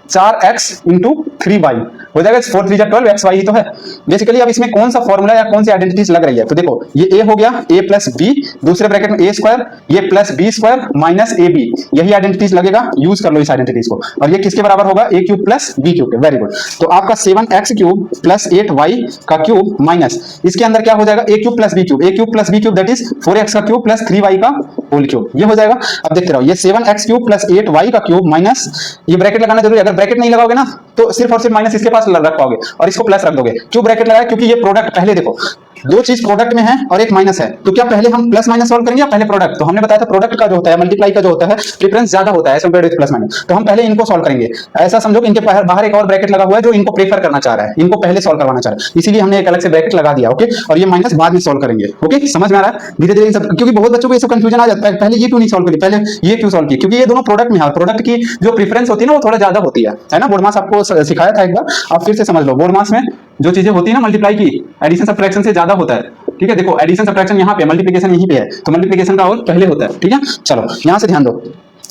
[SPEAKER 1] 4x इंटू 3y हो जाएगा, 4 3 12 xy ही तो है बेसिकली। अब इसमें कौन सा फॉर्मूला या कौन सी आइडेंटिटीज लग रही है, तो देखो ये a हो गया, a प्लस b, दूसरे ब्रैकेट में a स्क्वायर, ये plus b square minus ab, यही आइडेंटिटीज लगेगा, यूज कर लो इस आइडेंटिटीज को। और ये किसके बराबर होगा, a cube plus b cube के, वेरी गुड। तो आपका 7x³ प्लस 8y का क्यूब माइनस इसके अंदर क्या हो जाएगा, a cube plus b cube, a cube plus b cube that is 4x का क्यूब प्लस 3y का होल क्यूब, ये हो जाएगा। अब देखते रहो, ये 7x³ प्लस 8y का क्यूब माइनस, ये ब्रैकेट लगाना जरूरी है, अगर ब्रैकेट नहीं लगाओगे ना तो सिर्फ और सिर्फ माइनस इसके पास रख पाओगे और इसको प्लस रख दोगे। क्यों ब्रैकेट लगाया, क्योंकि ये प्रोडक्ट, पहले देखो दो चीज प्रोडक्ट में है और एक माइनस है, तो क्या पहले हम प्लस माइनस सॉल्व करेंगे या पहले प्रोडक्ट? तो हमने बताया था प्रोडक्ट का जो होता है, मल्टीप्लाई का जो होता है, प्रेफरेंस ज्यादा होता है as compared with plus minus. तो हम पहले इनको सॉल्व करेंगे। ऐसा समझो कि इनके बाहर एक और ब्रैकेट लगा हुआ है जो इनको प्रेफर करना चाह रहा है, इनको पहले सॉल्व करवाना चाह रहा है, इसीलिए हमने एक अलग से ब्रैकेट लगा दिया। ओके, और ये माइनस बाद में सॉल्व करेंगे। ओके, समझ में आ रहा है? धीरे धीरे इन सब, क्योंकि बहुत बच्चों को ये सब कंफ्यूजन आ जाता है, पहले ये क्यों नहीं सॉल्व करी, पहले ये क्यों सॉल्व की, क्योंकि ये दोनों प्रोडक्ट में है। प्रोडक्ट की जो प्रेफरेंस होती है ना वो थोड़ा ज्यादा होती है ना। बोर्ड मास आपको सिखाया था एक बार, आप फिर से समझ लो। बोर्ड मास में जो चीजें होती है ना मल्टीप्लाई की, एडिशन सब्ट्रैक्शन से ज्यादा होता है। ठीक है, देखो एडिशन सब्ट्रैक्शन यहाँ पे, मल्टीप्लिकेशन यहीं पे है, तो मल्टीप्लिकेशन का और पहले होता है। ठीक है, चलो यहाँ से ध्यान दो।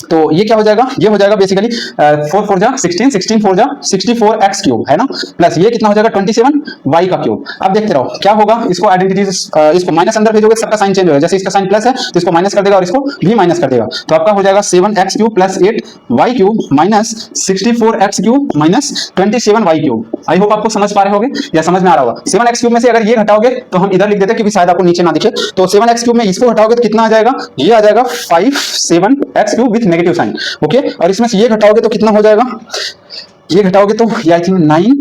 [SPEAKER 1] तो ये क्या हो जाएगा, ये हो जाएगा बेसिकली 4 4 जा 16, 16 4 जा 64 एक्स क्यूब है ना, प्लस ये कितना हो जाएगा 27 वाई का क्यूब। अब देखते रहो क्या होगा, इसको आइडेंटिटीज, इसको माइनस अंदर भेजोगे सबका साइन चेंज होगा, जैसे इसका साइन प्लस है तो इसको माइनस कर देगा और इसको भी माइनस कर देगा, तो आपका हो जाएगा 7 X cube plus 8 Y cube minus 64 X cube minus 27 Y cube. I hope आपको समझ पा रहे होगे या समझ में आ रहा होगा। 7 एक्स क्यूब में से अगर ये घटाओगे तो हम इधर लिख देते हैं क्योंकि शायद आपको नीचे ना दिखे, तो 7 एक्स क्यूब में इसको घटाओगे तो कितना आ जाएगा, ये आ जाएगा 5 7 X cube with negative sign. Okay, और इसमें से ये घटाओगे तो कितना हो जाएगा, ये घटाओगे तो ये आई थिंक 9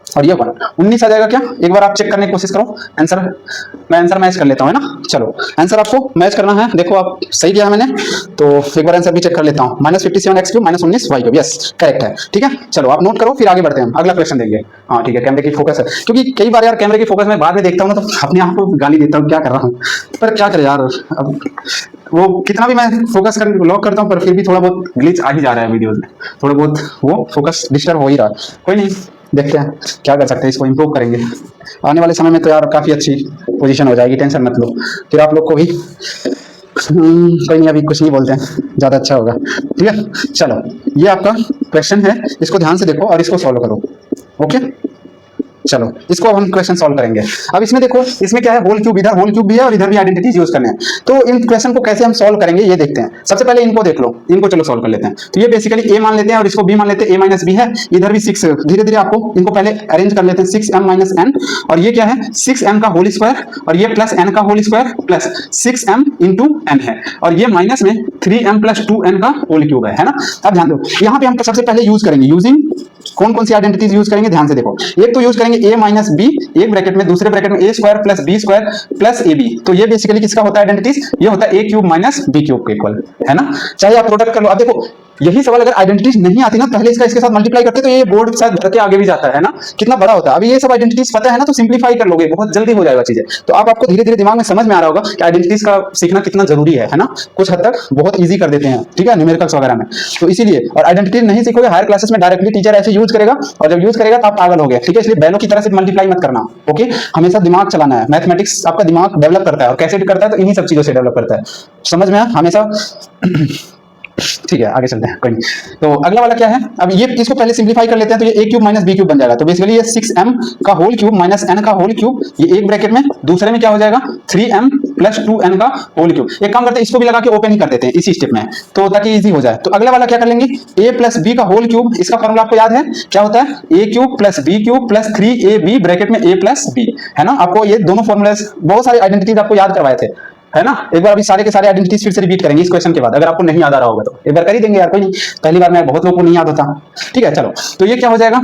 [SPEAKER 1] और ये 1 19 आ जाएगा क्या। एक बार आप चेक करने की कोशिश करो आंसर, मैं आंसर मैच कर लेता हूं है ना। चलो आंसर आपको मैच करना है, देखो आप सही किया मैंने, तो एक बार आंसर भी चेक कर लेता हूं। -57 X cube -19 Y cube, yes correct है। ठीक है, चलो आप नोट करो, फिर आगे बढ़ते हैं, अगला क्वेश्चन देंगे। हाँ ठीक है, कैमरे की फोकस है, क्योंकि कई बार यार कैमरे की फोकस मैं बाद में देखता हूँ ना तो अपने आप को गाली देता हूँ क्या कर रहा हूँ, पर क्या करे यार, अब वो कितना भी मैं फोकस कर लॉक करता हूँ पर फिर भी थोड़ा बहुत ग्लिच आ ही जा रहा है वीडियोज में, थोड़ा बहुत वो फोकस डिस्टर्ब हो ही रहा है। कोई नहीं, देखते हैं क्या कर सकते हैं, इसको इंप्रूव करेंगे आने वाले समय में, तो यार काफी अच्छी पोजीशन हो जाएगी, टेंशन मत लो। फिर आप लोग को भी कोई नहीं, अभी कुछ नहीं बोलते हैं, ज्यादा अच्छा होगा। ठीक है, चलो ये आपका क्वेश्चन है, इसको ध्यान से देखो और इसको सॉल्व करो। ओके, चलो इसको अब हम क्वेश्चन सॉल्व करेंगे। अब इसमें देखो, इसमें क्या है, होल क्यूब, इधर होल क्यूब भी है और इधर भी आइडेंटिटीज यूज करने हैं, तो इन क्वेश्चन को कैसे हम सॉल्व करेंगे ये देखते हैं। सबसे पहले इनको देख लो, इनको चलो सॉल्व कर लेते हैं। तो ये बेसिकली a मान लेते हैं और इसको b मान लेते हैं, a माइनस बी है, इधर भी 6, धीरे धीरे आपको इनको पहले अरेंज कर लेते हैं, 6m माइनस n, और ये क्या है 6m का होल स्क्वायर और ये प्लस n का whole square plus 6m into n है, और ये माइनस में 3m प्लस 2n का होल क्यूब है ना। अब ध्यान दो, यहाँ पे हम सबसे पहले यूज करेंगे, यूजिंग कौन कौन सी आइडेंटिटीज यूज करेंगे, ध्यान से देखो। एक तो यूज करेंगे a माइनस बी, एक ब्रैकेट में, दूसरे ब्रैकेट में a square plus b square plus ab, तो ये बेसिकली किसका होता है आइडेंटिटीज, ये होता है a cube minus b cube के इक्वल है ना। चाहे आप प्रोडक्ट कर लो। अब देखो यही सवाल अगर आइडेंटिटीज नहीं आती ना, पहले इसका इसके साथ मल्टीप्लाई करते तो ये बोर्ड शायद भर के आगे भी जाता है ना, कितना बड़ा होता है। अभी ये सब आइडेंटिटीज पता है ना, तो सिंप्लीफाई कर लोगे, बहुत जल्दी हो जाएगा चीजें। तो आपको धीरे धीरे दिमाग में समझ में आ रहा होगा कि आइडेंटिटीज का सीखना कितना जरूरी है ना, कुछ हद तक बहुत ईजी कर देते हैं। ठीक है, न्यूमेरिकल्स वगैरह में, तो इसीलिए। और आइडेंटिटीज नहीं सीखोगे हायर क्लासेस में, डायरेक्टली टीचर ऐसे यूज करेगा और जब यूज करेगा तो आप पागल हो गए। ठीक है, इसलिए बैलों की तरह से मल्टीप्लाई मत करना। ओके, हमेशा दिमाग चलाना है, मैथमेटिक्स आपका दिमाग डेवलप करता है, और कैसे करता है तो इन्हीं सब चीजों से डेवलप करता है, समझ में हमेशा। ठीक है, आगे चलते हैं, कोई नहीं। तो अगला वाला क्या है, अब ये इसको पहले सिंप्लीफाई कर लेते हैं, तो ये a cube minus b cube बन जाएगा, तो बेसिकली ये 6m का होल क्यूब माइनस n का होल क्यूब, ये एक ब्रैकेट में, दूसरे में क्या हो जाएगा 3m प्लस 2n का होल क्यूब। एक काम करते हैं, इसको भी लगा के ओपन ही कर देते हैं इसी स्टेप में, तो ताकि इजी हो जाए। तो अगला वाला क्या कर लेंगे, a प्लस b का होल क्यूब, इसका फॉर्मूला आपको याद है क्या होता है, a cube plus b cube plus 3ab bracket में a प्लस b है ना। आपको ये दोनों फॉर्मूले, बहुत सारे आइडेंटिटीज आपको याद करवाए थे है ना। एक बार अभी सारे के सारे आइडेंटिटीज फिर से रिपीट करेंगे इस क्वेश्चन के बाद, अगर आपको नहीं याद आ रहा होगा तो एक बार कर ही देंगे यार, कोई नहीं, पहली बार में बहुत लोगों को नहीं याद होता। ठीक है, चलो तो ये क्या हो जाएगा,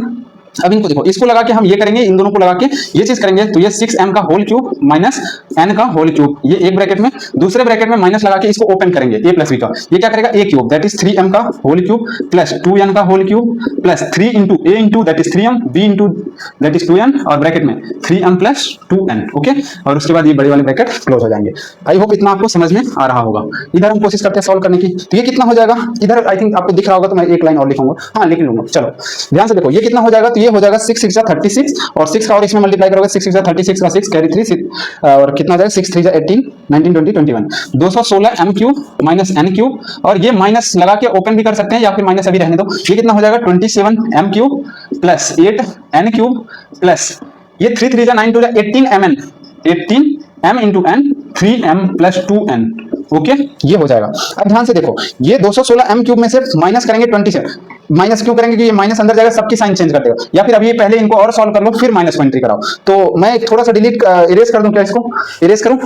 [SPEAKER 1] अब इनको देखो, इसको लगा के हम ये करेंगे, इन दोनों को लगा के ये चीज करेंगे, तो ये 6m का होल क्यूब माइनस n का होल क्यूब, ये एक ब्रैकेट में, दूसरे ब्रैकेट में माइनस लगा के इसको ओपन करेंगे a प्लस b का, ये क्या करेगा a cube that is 3m का होल क्यूब प्लस 2n का whole cube plus 3 into a into that is 3m b into that is 2n और ब्रैकेट में 3m प्लस 2n। ओके, और उसके बाद ये बड़े वाले ब्रैकेट क्लोज हो जाएंगे। आई होप इतना आपको समझ में आ रहा होगा। इधर हम कोशिश करते हैं सॉल्व करने की, तो ये कितना हो जाएगा, इधर आई थिंक आपको दिख रहा होगा, तो मैं एक लाइन और लिखूंगा, हाँ लिख लूंगा। चलो ध्यान से देखो, ये कितना हो जाएगा, तो ये हो जाएगा 6 6 36 और 6 का और इसमें मल्टीप्लाई करोगे, 6 6 36 का 6 कैरी 3 और कितना हो जाएगा 6 3 18 19 20 21 216 m cube minus n cube, और ये माइनस लगा के ओपन भी कर सकते हैं या फिर माइनस अभी रहने दो। ये कितना हो जाएगा 27 m cube plus 8 n cube plus ये 3 3 9 2 18 mn 18 m into n 3m plus 2n। Okay, ये हो जाएगा। अब ध्यान से देखो, ये 216 m क्यूब में से माइनस करेंगे 27, माइनस क्यों करेंगे कि ये माइनस अंदर जाएगा, सबकी साइन चेंज कर देगा, या फिर अभी पहले इनको और सॉल्व कर लो फिर माइनस को एंट्री कराओ। तो मैं थोड़ा सा डिलीट इरेज कर दूं क्या, इसको इरेज करूं,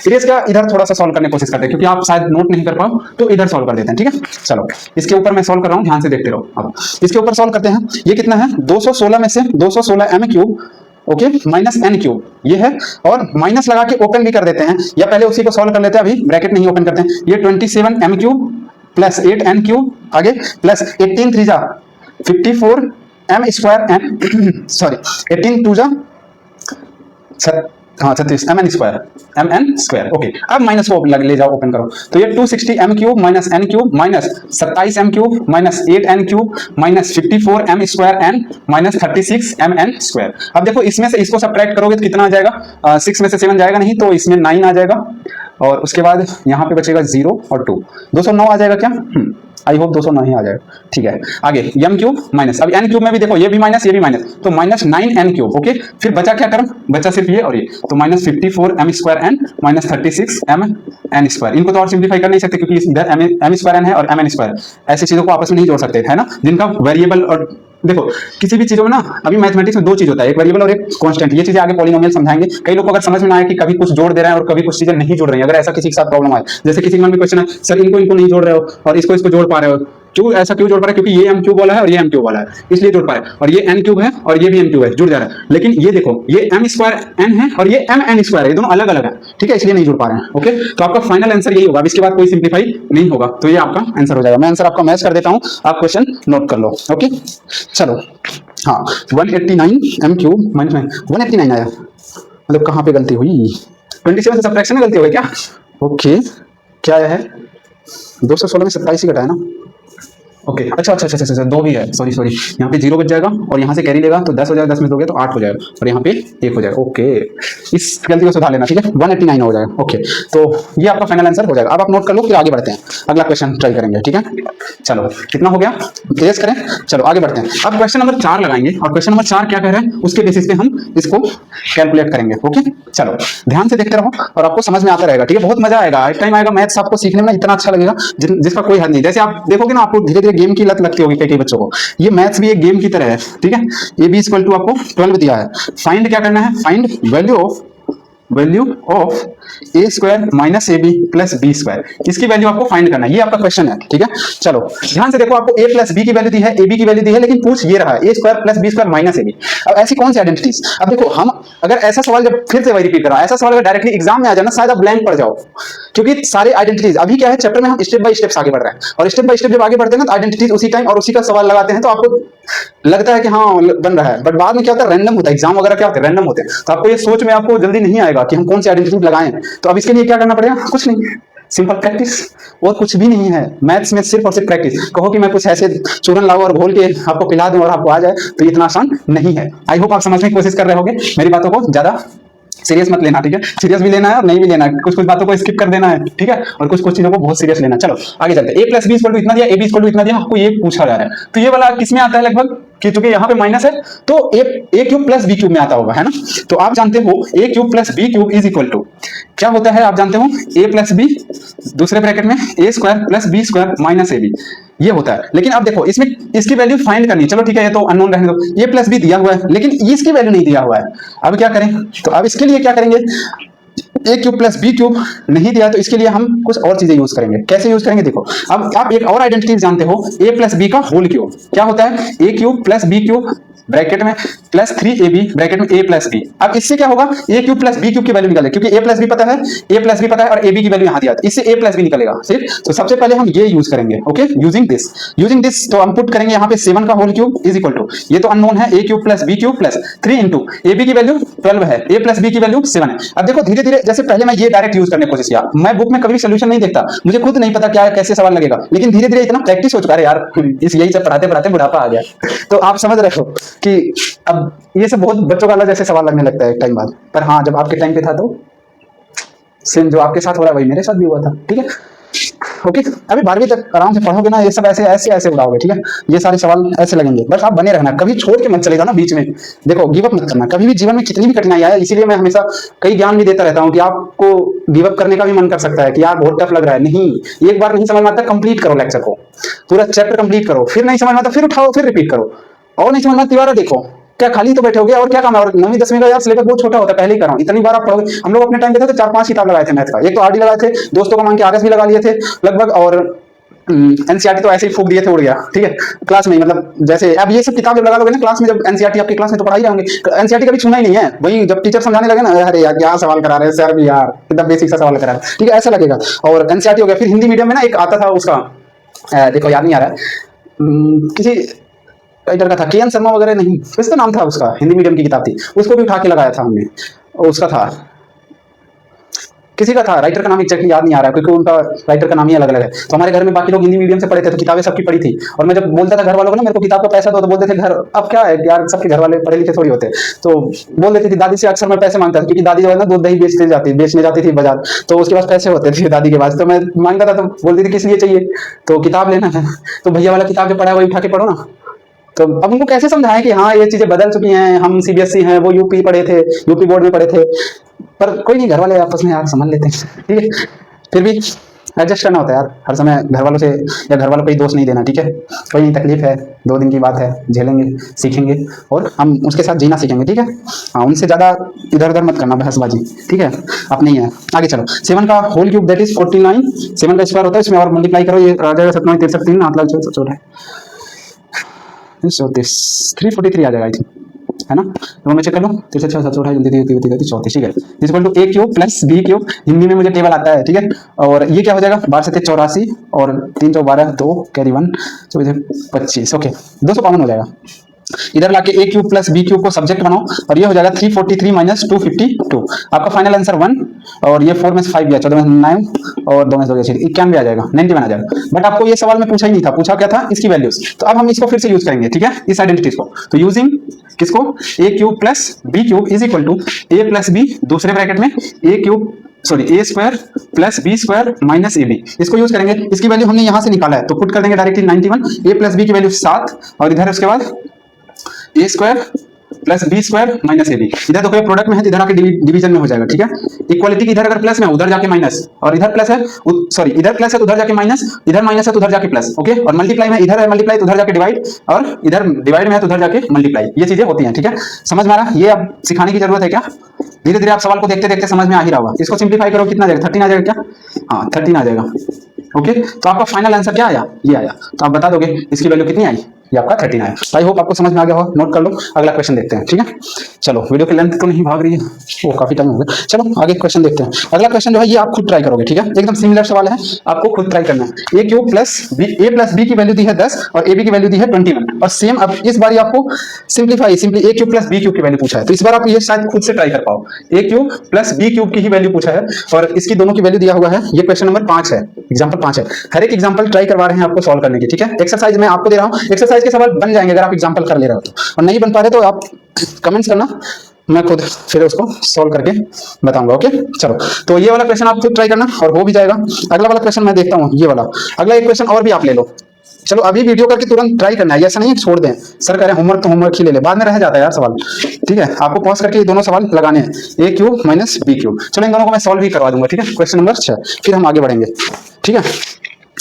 [SPEAKER 1] इरेज का इधर थोड़ा सा सॉल्व करने की कोशिश करते हैं, क्योंकि आप शायद नोट नहीं कर पाओ, तो इधर सॉल्व कर देते हैं। ठीक है, चलो इसके ऊपर मैं सॉल्व कर रहा हूं, ध्यान से देखते रहो। अब इसके ऊपर सॉल्व करते हैं, ये कितना है 216 में से 216 m cube okay, minus N cube ये है, और माइनस लगा के ओपन भी कर देते हैं, या पहले उसी को सॉल्व कर लेते हैं, अभी ब्रैकेट नहीं ओपन करते हैं। ये 27 M cube plus 8 N cube आगे प्लस 18 3 जा 54 एम स्क्वायर एन सॉरी 18 2 जा 36 एम एन स्क्वायर। ओके, अब माइनस को ले जाओ ओपन करो, तो ये 260 M cube minus N cube minus 27 M cube minus 8 N cube minus 54 M square N minus 36 M N square. अब देखो इसमें से इसको सब्ट्रैक्ट करोगे तो कितना आ जाएगा, 6 में से 7 जाएगा नहीं, तो इसमें 9 आ जाएगा, और उसके बाद यहाँ पे बचेगा 0 और 2, 209 आ जाएगा क्या? आई होप 209 ही आ जाएगा। ठीक है, आगे एम क्यूब माइनस, अब एन क्यूब में भी देखो ये भी माइनस ये भी माइनस, तो माइनस 9 एन क्यूब। ओके, फिर बचा क्या टर्म, बचा सिर्फ ये और ये, तो minus 54 M square N minus 36 M N square. इनको तो और सिंप्लीफाई कर नहीं सकते क्योंकि इधर एम स्क्वायर एन है और एम एन स्क्वायर, ऐसी चीजों को आपस में नहीं जोड़ सकते है ना, जिनका वेरिएबल। और देखो किसी भी चीजों में ना, अभी मैथमेटिक्स में दो चीज होता है, एक वेरिएबल और एक कांस्टेंट। ये चीजें आगे पॉलिनोमियल समझाएंगे। कई लोग को अगर समझ में ना आए कि कभी कुछ जोड़ दे रहे हैं और कभी कुछ चीजें नहीं जोड़ रही हैं, अगर ऐसा किसी के साथ प्रॉब्लम आए, जैसे किसी के मन में क्वेश्चन है सर इनको नहीं जोड़ रहे हो और इसको जोड़ पा रहे हो, क्यों ऐसा क्यों जोड़ पा रहे हैं? क्योंकि ये एम क्यूब वाला है और ये एम क्यूब वाला है, इसलिए जोड़ पा रहे हैं, और ये एन क्यूब है और ये भी एन क्यूब है, जुड़ जा रहा है। लेकिन ये देखो ये एम स्क्वायर एन है और ये एम एन स्क्वायर है, ये दोनों अलग अलग है, ठीक है, इसलिए नहीं जुड़ पा रहे हैं। ओके, तो आपका फाइनल आंसर यही होगा, इसके बाद कोई सिंप्लीफाई नहीं होगा, तो ये आपका आंसर हो जाएगा। मैं आंसर आपका मैच कर देता हूं, आप क्वेश्चन नोट कर लो। ओके, चलो, हाँ 189 एम क्यूब माइनस 189 आया, मतलब कहाँ पे गलती हुई, 27 से सब्ट्रैक्शन में गलती हो गई क्या? ओके, क्या आया है, 216 में 27 ही घटाया ना। ओके, अच्छा, दो भी है, सॉरी यहाँ पे 0 बच जाएगा और यहाँ से कैरी लेगा तो 10 हो जाएगा, 10 में 2 गया तो 8 हो जाएगा, और यहाँ पे 1 हो जाएगा। ओके, इस गलती को सुधार लेना, ठीक है, 189 हो जाएगा। ओके, तो ये आपका फाइनल आंसर हो जाएगा। अब आप नोट कर लो, फिर आगे बढ़ते हैं, अगला क्वेश्चन ट्राई करेंगे। ठीक है, चलो कितना हो गया, गेस करें, चलो आगे बढ़ते हैं। अब क्वेश्चन नंबर 4 लगाएंगे, और क्वेश्चन नंबर 4 क्या कह रहे हैं उसके बेसिस पे हम इसको कैलकुलेट करेंगे। ओके, चलो ध्यान से देखते रहो और आपको समझ में आता रहेगा। ठीक है, बहुत मजा आएगा, एक टाइम आएगा मैथ्स आपको सीखने में इतना अच्छा लगेगा जिसका कोई हद नहीं। जैसे आप देखोगे ना, आपको धीरे धीरे गेम की लत लगती होगी कई बच्चों को, ये मैथ्स भी एक गेम की तरह है। ठीक है, ए बी इक्वल टू आपको 12 दिया है, फाइंड क्या करना है, find value of A square minus A B plus B square, इसकी वैल्यू आपको फाइंड करना है, ये आपका क्वेश्चन है। ठीक है, चलो ध्यान से देखो, आपको ए प्लस बी की वैल्यू दी है, ए बी की वैल्यू दी है, लेकिन पूछ ये रहा है a square plus B square minus A b. अब ऐसी कौन सी आइडेंटिटीज, अब देखो हम अगर ऐसा सवाल, जब फिर से वही रिपीट कर रहा हूं, ऐसा सवाल अगर डायरेक्टली एग्जाम में आ जाना शायद आप ब्लैंक पड़ जाओ, क्योंकि सारे आइडेंटिटीज अभी क्या है चैप्टर में हम स्टेप बाय स्टेप आगे बढ़ रहे हैं, और स्टेप बाय स्टेप जब आगे बढ़ते हैं ना तो आइडेंटिटीज उसी टाइम और उसी का सवाल लगाते हैं, तो आपको लगता है कि हाँ बन रहा है, बट बाद में क्या होता है, रैंडम होता है, एग्जाम वगैरह क्या होते हैं रैंडम होते हैं, तो आपको ये सोच में आपको जल्दी नहीं आएगा कि हम कौन सी आइडेंटिटी लगाएं। तो अब इसके लिए क्या करना पड़ेगा, कुछ नहीं, सिंपल प्रैक्टिस, और कुछ भी नहीं है मैथ्स में, सिर्फ और सिर्फ प्रैक्टिस। कहो कि मैं कुछ ऐसे चूरन लाऊं और घोल के आपको पिला दूं और आपको आ जाए, तो इतना आसान नहीं है। आई होप आप समझने की कोशिश कर रहे होंगे, मेरी बातों को ज्यादा सीरियस मत लेना। ठीक है, सीरियस भी लेना है और नहीं भी लेना है, कुछ बातों को स्किप कर देना है। ठीक है, और कुछ चीजों को बहुत सीरियस लेना। चलो आगे चलते हैं। ए प्लस बी इक्वल टू इतना दिया, ए बी इक्वल टू इतना दिया, आपको ये पूछा जा रहा है, तो ये वाला किसमें आता है लगभग, कि चूंकि यहाँ पे माइनस है तो a cube plus B cube में आता होगा, है ना। तो आप जानते हो a cube plus B cube is equal to क्या होता है, आप जानते हो ए प्लस बी दूसरे ब्रैकेट में a square plus B square minus A B, ये होता है। लेकिन अब देखो इसमें इसकी वैल्यू फाइंड करनी है, चलो ठीक है ये तो अननोन रहने दो, ए प्लस बी दिया हुआ है लेकिन इसकी वैल्यू नहीं दिया हुआ है। अब क्या करें, तो अब इसके लिए क्या करेंगे, ए क्यूब प्लस बी क्यूब नहीं दिया तो इसके लिए हम कुछ और चीजें यूज करेंगे। कैसे यूज करेंगे, देखो अब आप एक और आइडेंटिटी जानते हो, ए प्लस बी का होल क्यूब क्या होता है, a cube plus B cube bracket में प्लस 3ab ब्रैकेट में a प्लस बी। अब इससे क्या होगा, a cube plus B cube की वैल्यू निकाले, क्योंकि a प्लस बी पता है, a प्लस बी पता है और ab की वैल्यू यहां दिया, इससे a प्लस बी निकलेगा सिर्फ। तो सबसे पहले हम ये यूज करेंगे। ओके, यूजिंग दिस तो हम पुट करेंगे यहाँ पे 7 का whole cube is equal to, ये तो अननोन है, a cube plus B cube plus 3 into ab की वैल्यू 12 है, a प्लस बी की वैल्यू 7 है। अब देखो धीरे धीरे, जैसे पहले मैं ये डायरेक्ट यूज करने की कोशिश किया, मैं बुक में कभी भी सोल्यूशन नहीं देखता, मुझे खुद नहीं पता क्या कैसे सवाल लगेगा, लेकिन धीरे धीरे इतना प्रैक्टिस हो चुका है यार, इस यही सब पढ़ाते पढ़ाते बुढ़ापा आ गया। तो आप समझ रहे हो कि अब ये सब बहुत बच्चों का अलग जैसे सवाल लगने लगता है एक टाइम बाद, पर हाँ जब आपके टाइम पे था तो सेम जो आपके साथ हो रहा है वही मेरे साथ भी हुआ था। ठीक है, ओके, अभी 12वीं तक आराम से पढ़ोगे ना, ये सब ऐसे ऐसे ऐसे उड़ाओगे। ठीक है, ये सारे सवाल ऐसे लगेंगे, बस आप बने रहना, कभी छोड़ के मत चले जाना बीच में। देखो गिव अप मत करना कभी भी, जीवन में कितनी भी कठिनाई आए, इसीलिए मैं हमेशा कई ज्ञान भी देता रहता हूँ कि आपको गिव अप करने का भी मन कर सकता है कि यार बहुत टफ लग रहा है, नहीं, एक बार नहीं समझ में आता कंप्लीट करो लेक्चर को, पूरा चैप्टर कंप्लीट करो, फिर नहीं समझ में आता फिर उठाओ फिर रिपीट करो, और नहीं समझ में आता दोबारा देखो, क्या खाली तो बैठे हो गया और क्या काम है। और 9वीं 10वीं का यार सिलेबस बहुत छोटा होता है, पहले ही कर रहा हूं, इतनी बार आप पढ़ोगे। हम लोग अपने टाइम पे थे तो 4-5 किताब लगाए थे मैथ का, एक तो आरडी लगाए थे, दोस्तों को मांग के आरएस भी लगा लिए थे लगभग, और एनसीईआरटी तो ऐसे ही फूक दिए थे, उड़ गया, ठीक है, क्लास में ही, मतलब जैसे अब ये सब किताब जब लगा लोगे ना क्लास में, जब एनसीईआरटी आपकी क्लास में तो पढ़ाई जाओगे, एनसीईआरटी कभी छूना ही नहीं है, वही जब टीचर समझाने लगे ना, अरे यार क्या सवाल करा रहे हैं सर भी यार, एकदम बेसिक सा सवाल करा रहे हैं, ठीक है, ऐसा लगेगा। और एनसीईआरटी हो गया। फिर हिंदी मीडियम में ना एक आता था उसका, देखो याद नहीं आ रहा है, किसी राइटर का था, के एन शर्मा वगैरह, नहीं कुछ तो नाम था उसका, हिंदी मीडियम की किताब थी, उसको भी उठा के लगाया था हमने, उसका था, किसी का था, राइटर का नाम एग्जैक्टली याद नहीं आ रहा है, क्योंकि उनका राइटर का नाम ही अलग अलग है। तो हमारे घर में बाकी लोग हिंदी मीडियम से पढ़े थे, तो किताबें सबकी पढ़ी थी, और मैं जब बोलता था घर वालों को ना मेरे को किताब का पैसा दो, तो बोलते थे घर, अब क्या है यार, सबके घर वाले पढ़े लिखे थोड़ी होते, तो बोल देती थी दादी से अक्सर मैं पैसे मांगता था, क्योंकि दादी जो है ना दूध दही बेचने जाती थी बाजार, तो उसके पास पैसे होते थे दादी के पास, तो मैं मांगता था, तो बोलती थी किस लिए चाहिए, तो किताब लेना है, तो भैया वाला किताब जो पढ़ा है वही उठा के पढ़ो ना। तो अब उनको कैसे समझाएं कि हाँ ये चीजें बदल चुकी हैं, हम सीबीएसई हैं, वो यूपी पढ़े थे, यूपी बोर्ड में पढ़े थे, पर कोई नहीं, घर वाले आपस में यार समझ लेते हैं, ठीक है, फिर भी एडजस्ट करना होता है यार, हर समय घर वालों से या घर वालों को ही दोष नहीं देना, ठीक है, कोई नहीं, तकलीफ है, 2 दिन की बात है, झेलेंगे, सीखेंगे, और हम उसके साथ जीना सीखेंगे, ठीक है, हाँ, उनसे ज़्यादा इधर उधर मत करना बहसबाजी, ठीक है, अब नहीं है, आगे चलो। 7 का होल क्यूब दैट इज 49, 7 का स्क्वायर होता है, इसमें और मल्टीप्लाई करो, ये आ जाएगा 7 3 3 8 लाख 343 आ जाएगा आई थिंक, है ना, तो मैं चेक कर लूँ, 3 6 7 8 जल्दी 34, ठीक है, equal to a cube plus B cube, Hindi में मुझे टेबल आता है, ठीक है, और ये क्या हो जाएगा, 12 से 84 और 3 तो 12, 2 कैरी 1, तो 25, ओके, 252 हो जाएगा। इधर लाके ए क्यूब प्लस बी क्यूब को सब्जेक्ट बनाओ, और ये हो जाएगा 343 माइनस 252, आपका फाइनल आंसर 1, और ये 4 में से 5 गया, 14 में 9, और 2 में से 2 गया, 91 आ जाएगा, 91 आ जाएगा। बट आपको ये सवाल में पूछा ही नहीं था, पूछा क्या था, इसकी वैल्यूज, तो अब हम इसको फिर से यूज करेंगे, ठीक है, इस आइडेंटिटीज को, तो यूजिंग किसको, a cube plus B cube is equal to a plus b, दूसरे ब्रैकेट में a cube a square plus B square minus A b, इसको यूज करेंगे, इसकी वैल्यू हमने यहां से निकाला है, तो पुट कर देंगे डायरेक्टली 91, ए प्लस बी की वैल्यू 7, और इधर उसके बाद a square plus B square minus A b, इधर देखो ये प्रोडक्ट में है, इधर आके डिवीजन में हो जाएगा, ठीक है, इक्वालिटी की इधर अगर प्लस में उधर जाके माइनस, और इधर प्लस है, सॉरी इधर प्लस है तो उधर जाके माइनस, इधर माइनस है तो उधर जाके प्लस, ओके, और मल्टीप्लाई में इधर है मल्टीप्लाई तो उधर जाके डिवाइड, और इधर डिवाइड में है तो उधर जाके मल्टीप्लाई, ये चीजें होती हैं, ठीक है, समझ में आ रहा है, ये अब सिखाने की जरूरत है क्या, धीरे धीरे आप सवाल को देखते देखते समझ में आ ही रहा होगा। इसको सिंप्लीफाई करो, कितना आ जाएगा, 13 आ जाएगा क्या, हाँ 13 आ जाएगा, ओके, तो आपका फाइनल आंसर क्या आया, ये आया, तो आप बता दोगे इसकी वैल्यू कितनी आई, ये आपका 13 आया। आई होप आपको समझ में आ गया हो, नोट कर लो, अगला क्वेश्चन देखते हैं, ठीक है, चलो वीडियो की लेंथ तो नहीं भाग रही है, वो काफी टाइम हो गया, चलो आगे क्वेश्चन देखते हैं। अगला क्वेश्चन जो है ये आप खुद ट्राई करोगे, ठीक है, एकदम सिमिलर सवाल है, आपको खुद ट्राई करना है। ए क्यूब प्लस बी की वैल्यू दी है 10 और ए बी की वैल्यू दी है 21, और सेम अब इस बार आपको सिंपली ए क्यूब प्लस बी क्यूब की वैल्यू पूछा है, तो इस बार आप ये शायद खुद से ट्राई कर पाओ, ए क्यूब प्लस बी क्यूब की ही वैल्यू पूछा है, और इसकी दोनों की वैल्यू दिया हुआ है, ये क्वेश्चन नंबर 5 है, एग्जाम्पल 5 है, हर एक एग्जाम्पल ट्राई करवा रहे हैं आपको सॉल्व करने की, ठीक है, एक्सरसाइज में आपको दे रहा हूँ, एक्सरसाइज के सवाल बन जाएंगे अगर आप एग्जाम्पल कर ले रहे हो तो, और नहीं बन पा रहे तो आप कमेंट्स करना, मैं खुद फिर उसको सॉल्व करके बताऊंगा, ओके, चलो, तो ये वाला क्वेश्चन आप खुद ट्राई करना और हो भी जाएगा। अगला वाला क्वेश्चन मैं देखता हूँ, ये वाला अगला एक क्वेश्चन और भी आप ले लो, चलो अभी वीडियो करके तुरंत ट्राई करना है, ऐसा नहीं है छोड़ दें, सर कह रहे हैं होमवर्क तो होमवर्क ही ले ले, बाद में रह जाता है यार सवाल, ठीक है, आपको पॉज करके ये दोनों सवाल लगाने हैं, ए क्यूब माइनस बी क्यूब, चलो इन दोनों को मैं सॉल्व भी करवा दूंगा, ठीक है, क्वेश्चन नंबर 6, फिर हम आगे बढ़ेंगे, ठीक है,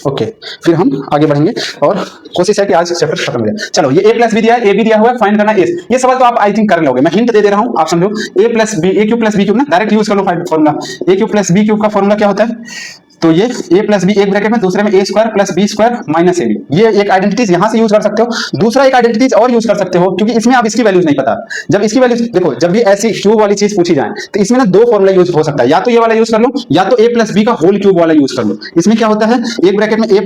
[SPEAKER 1] ओके, फिर हम आगे बढ़ेंगे और कोशिश है कि आज चैप्टर खत्म हो जाए। चलो ये ए प्लस बी दिया है, ए बी दिया हुआ है, फाइंड करना है एस, ये सवाल तो आप आई थिंक कर लोगे, मैं हिंट दे रहा हूं, आप समझो, a cube plus B cube ना डायरेक्ट यूज कर लो formula, a cube plus B cube का फॉर्मूला क्या होता है, तो ये ए प्लस बी एक ब्रैकेट में, दूसरे में a square plus B square minus A B, ये एक आइडेंटिटीज यहां से यूज कर सकते हो, दूसरा एक आइडेंटिटीज और यूज कर सकते हो, क्योंकि इसमें आप इसकी वैल्यूज नहीं पता, जब इसकी वैल्यूज देखो, जब भी ऐसी क्यूब वाली चीज पूछी जाए तो इसमें ना 2 फॉर्मूला यूज हो सकता है, या तो ये वाला यूज कर लो, या तो ए प्लस बी का होल क्यूब वाला यूज कर लो। इसमें क्या होता है, एक ब्रैकेट में a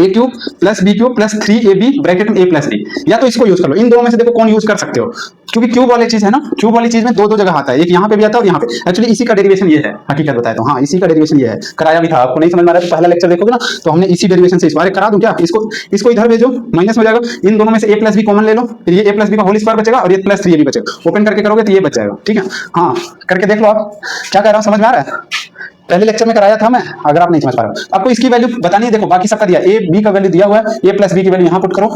[SPEAKER 1] cube plus B cube plus 3ab bracket में ए प्लस बी, या तो इसको यूज कर लो, इन दोनों में से देखो कौन यूज कर सकते हो, क्योंकि क्यूब वाली चीज है ना, क्यूब वाली चीज में दो जगह आता है, एक यहाँ पे भी आता है और यहाँ पे, एक्चुअली इसी का डेरिवेशन ये है, हकीकत बताया तो, हाँ इसी का डेरिवेशन ये है, कराया भी था, आपको नहीं समझ में आ रहा है तो पहला लेक्चर देखोगे ना, तो हमने इसी डेरिवेशन से इस बार करा दूं क्या, इसको इधर भेजो, माइनस में जाएगा, इन दोनों में से ए प्लस बी कॉमन ले लो, फिर ये ए प्लस बी का होल स्क्वायर बचेगा और ये प्लस 3ab बचेगा, ओपन करके करोगे तो ये बच जाएगा, ठीक है, हाँ करके देख लो आप, क्या कह रहा हूँ समझ में आ रहा है, पहले लेक्चर में कराया था मैं, अगर आप नहीं समझ पा रहे हो, आपको इसकी वैल्यू बतानी है, देखो बाकी सबका दिया, ए बी का वैल्यू दिया हुआ है, ए प्लस बी की वैल्यू यहाँ पुट करो,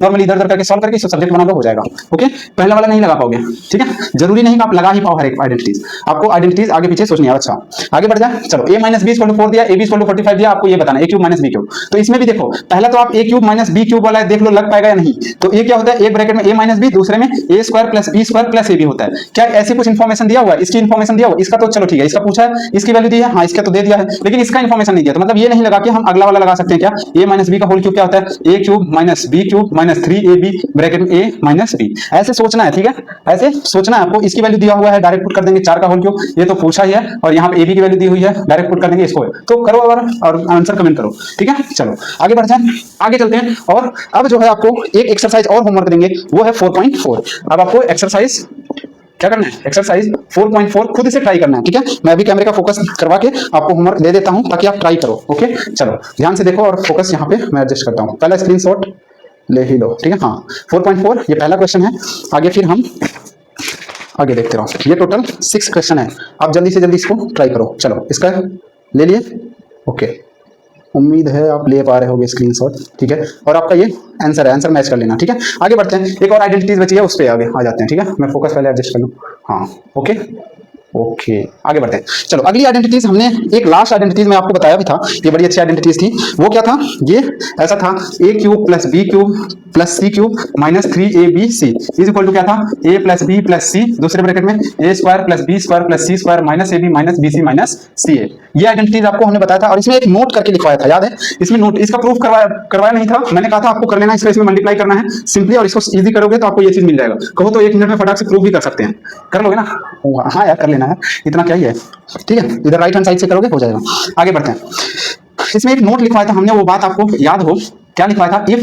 [SPEAKER 1] नॉर्मली इधर उधर करके सॉल्व करके इसको सब्जेक्ट बना दो, हो जाएगा, ओके, पहला वाला नहीं लगा पाओगे, ठीक है, जरूरी नहीं कि आप लगा ही पाओ हर एक आइडेंटिटीज, आपको आइडेंटिटीज आगे पीछे सोचनी है। अच्छा आगे बढ़ जाए, चलो ए माइनस बी इक्वल टू 4 दिया, ए बी इक्वल टू 45 दिया, आपको ये बताना ए क्यूब माइनस बी क्यूब, तो इसमें भी देखो पहला तो आप ए क्यूब माइनस बी क्यूब वाला देख लो लग पाएगा या नहीं, तो ये क्या होता है, एक ब्रैकेट में ए माइनस बी, दूसरे में a square plus B square plus A b होता है, क्या ऐसी कुछ इन्फॉर्मेशन दिया हुआ है, इसकी इन्फॉर्मेशन दिया हुआ, इसका तो चलो ठीक है, इसका पूछा है, इसकी वैल्यू वैल्यू दी है, हाँ इसका तो दे दिया है, लेकिन इसका इन्फॉर्मेशन नहीं दिया, तो मतलब ये नहीं लगा कि हम अगला वाला लगा सकते हैं क्या, a माइनस बी का होल क्यूब क्या होता है, a cube minus B cube minus 3ab bracket में a माइनस बी, ऐसे सोचना है, ठीक है, ऐसे सोचना है आपको। इसकी वैल्यू दिया हुआ है, डायरेक्ट पुट कर देंगे 4 का होल क्यूब, ये तो पूछा ही है, और यहाँ पे ab की वैल्यू दी हुई है, डायरेक्ट पुट कर देंगे इसको, तो करो और आंसर कमेंट करो, ठीक है। चलो आगे बढ़ जाए, आगे चलते हैं। और अब जो है आपको एक एक्सरसाइज और होमवर्क देंगे, वो है 4.4। अब आपको एक्सरसाइज क्या करना है, एक्सरसाइज 4.4 खुद से ट्राई करना है, ठीक है। मैं अभी कैमरे का फोकस करवा के आपको होमवर्क दे देता हूं ताकि आप ट्राई करो, ओके। चलो ध्यान से देखो और फोकस यहाँ पे मैं एडजस्ट करता हूँ, पहला स्क्रीनशॉट ले ही लो, ठीक है। हाँ 4.4 ये पहला क्वेश्चन है, आगे फिर हम आगे देखते रहो। ये टोटल 6 क्वेश्चन है, आप जल्दी से जल्दी इसको ट्राई करो। चलो इसका ले लिए, ओके, उम्मीद है आप ले पा रहे होगे स्क्रीनशॉट, ठीक है। और आपका ये आंसर है, आंसर मैच कर लेना, ठीक है। आगे बढ़ते हैं, एक और आइडेंटिटीज बची है, उस पर आगे आ जाते हैं, ठीक है। मैं फोकस पहले एडजस्ट कर लूँ, हाँ ओके ओके आगे बढ़ते हैं। चलो अगली आइडेंटिटीज, हमने एक लास्ट आइडेंटिटीज में आपको बताया भी था, ये बड़ी अच्छी आइडेंटिटीज थी। वो क्या था, ये ऐसा था a cube plus B cube plus C cube minus 3ab c is equal to क्या था, a plus b plus c, दूसरे ब्रैकेट में a square plus B square plus C square minus ab minus bc minus ca। ये identities आपको हमने बताया था, और इसमें एक नोट करके लिखवाया था, याद है। इसमें नोट, इसका प्रूफ करवाया नहीं था, मैंने कहा था आपको कर लेना, इसका इसमें मल्टीप्लाई करना है सिंपली, और इसको इजी करोगे तो आपको ये चीज मिल जाएगा। कहो तो 1 मिनट में फटाक से प्रूफ भी कर सकते हैं, कर लोगे ना, हाँ यार कर लेना है, इतना क्या ही है, ठीक है। इधर राइट हैंड साइड से करोगे हो जाएगा। आगे बढ़ते हैं, इसमें एक नोट लिखवाया था हमने, वो बात आपको याद हो, क्या लिखवाया था, if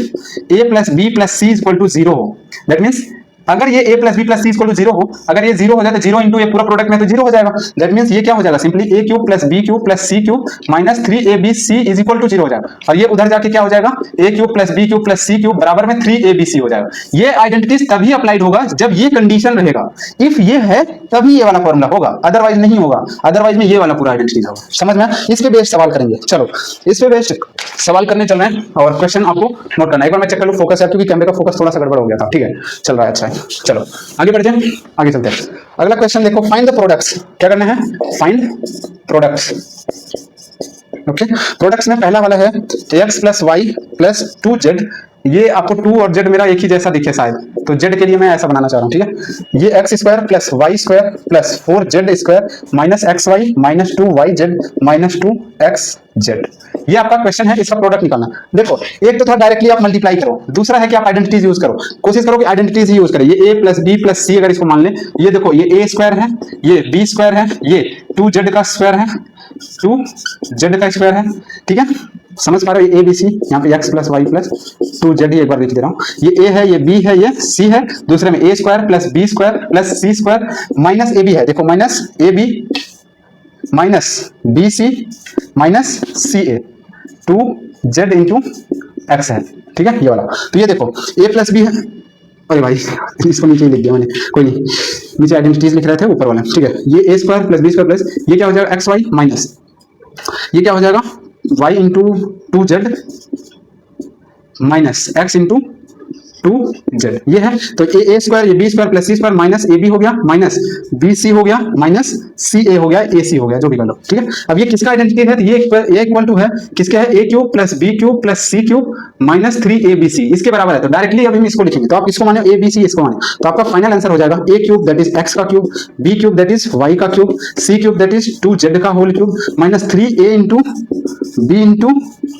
[SPEAKER 1] a plus b plus c equal to 0 हो, दैट मीन्स अगर ये a plus b plus c equal to 0 हो, अगर ये 0 हो जाए तो 0 इंटू ये पूरा प्रोडक्ट में तो 0 हो जाएगा, दैट मीन्स ये क्या हो जाएगा, simply a cube plus B cube plus C cube minus 3abc is equal to 0 हो जाएगा। और ये उधर जाके क्या हो जाएगा, a cube plus B cube plus C cube बराबर में 3abc हो जाएगा। ये आइडेंटिटीज तभी अप्लाइड होगा जब ये कंडीशन रहेगा, इफ ये है तभी ये वाला फॉर्मूला होगा, अदरवाइज नहीं होगा, अदरवाइज में ये वाला पूरा आइडेंटिटीज होगा। समझ में, इस पे बेस्ड सवाल करेंगे। चलो इस पे बेस्ड सवाल करने चल रहे हैं, और क्वेश्चन आपको नोट करना है। एक बार मैं चेक कर लूं फोकस है, क्योंकि कैमरे का फोकस थोड़ा सा गड़बड़ हो गया था, ठीक है चल रहा है, अच्छा है। चलो आगे बढ़ते हैं, आगे चलते हैं। अगला क्वेश्चन देखो, फाइंड द प्रोडक्ट्स, क्या करना है, फाइंड प्रोडक्ट्स, ओके। प्रोडक्ट्स में पहला वाला है x plus y plus 2z, ये आपको 2 और z मेरा एक ही जैसा दिखे शायद, तो z के लिए मैं ऐसा बनाना चाह रहा हूँ, ठीक है। ये x square plus y square plus 4z square minus x y minus 2yz minus 2xz, ये आपका क्वेश्चन है, इसका प्रोडक्ट निकालना। देखो एक तो था डायरेक्टली आप मल्टीप्लाई करो, दूसरा है कि आप आइडेंटिटीज यूज करो, कोशिश करो कि आइडेंटिटीज ही यूज करें। ये a प्लस बी प्लस सी अगर इसको मान ले, ये देखो ये a स्क्वायर है, ये b स्क्वायर है, ये 2z का स्क्वायर है, 2z का स्क्वायर है, ठीक है। समझ पा रहे हो, ये a b c, यहाँ पे x plus y plus 2z, एक बार लिख दे रहा हूँ, ये a है, ये b है, ये c है, दूसरे में a square plus b square plus c square minus ab है, देखो minus ab minus bc minus ca 2z into x है, ठीक है ये वाला। तो ये देखो a प्लस बी है, अरे भाई इसको नीचे लिख दिया मैंने, कोई नहीं, नीचे आइडेंटिटीज लिख रहे थे ऊपर वाले, ठीक है। ये a square plus B square plus ये क्या हो जाएगा एक्स वाई माइनस ये क्या हो जाएगा y into 2z minus x into 2z, ये है। तो a स्क्वायर, ये b square plus c square minus ab हो गया माइनस bc हो गया माइनस ca हो गया, ac हो गया, जो भी कर लो, ठीक है। अब ये किसका आइडेंटिटी है, तो ये इक्वल टू है किसका है, a cube plus b cube plus c cube minus 3abc, इसके बराबर है। तो डायरेक्टली अभी हम इसको लिखेंगे, तो आप किसको माने, abc इसको माने, तो आपका फाइनल आंसर हो जाएगा a cube that is x का cube, b cube that is y का cube, c cube that is 2z का whole cube minus 3a into b into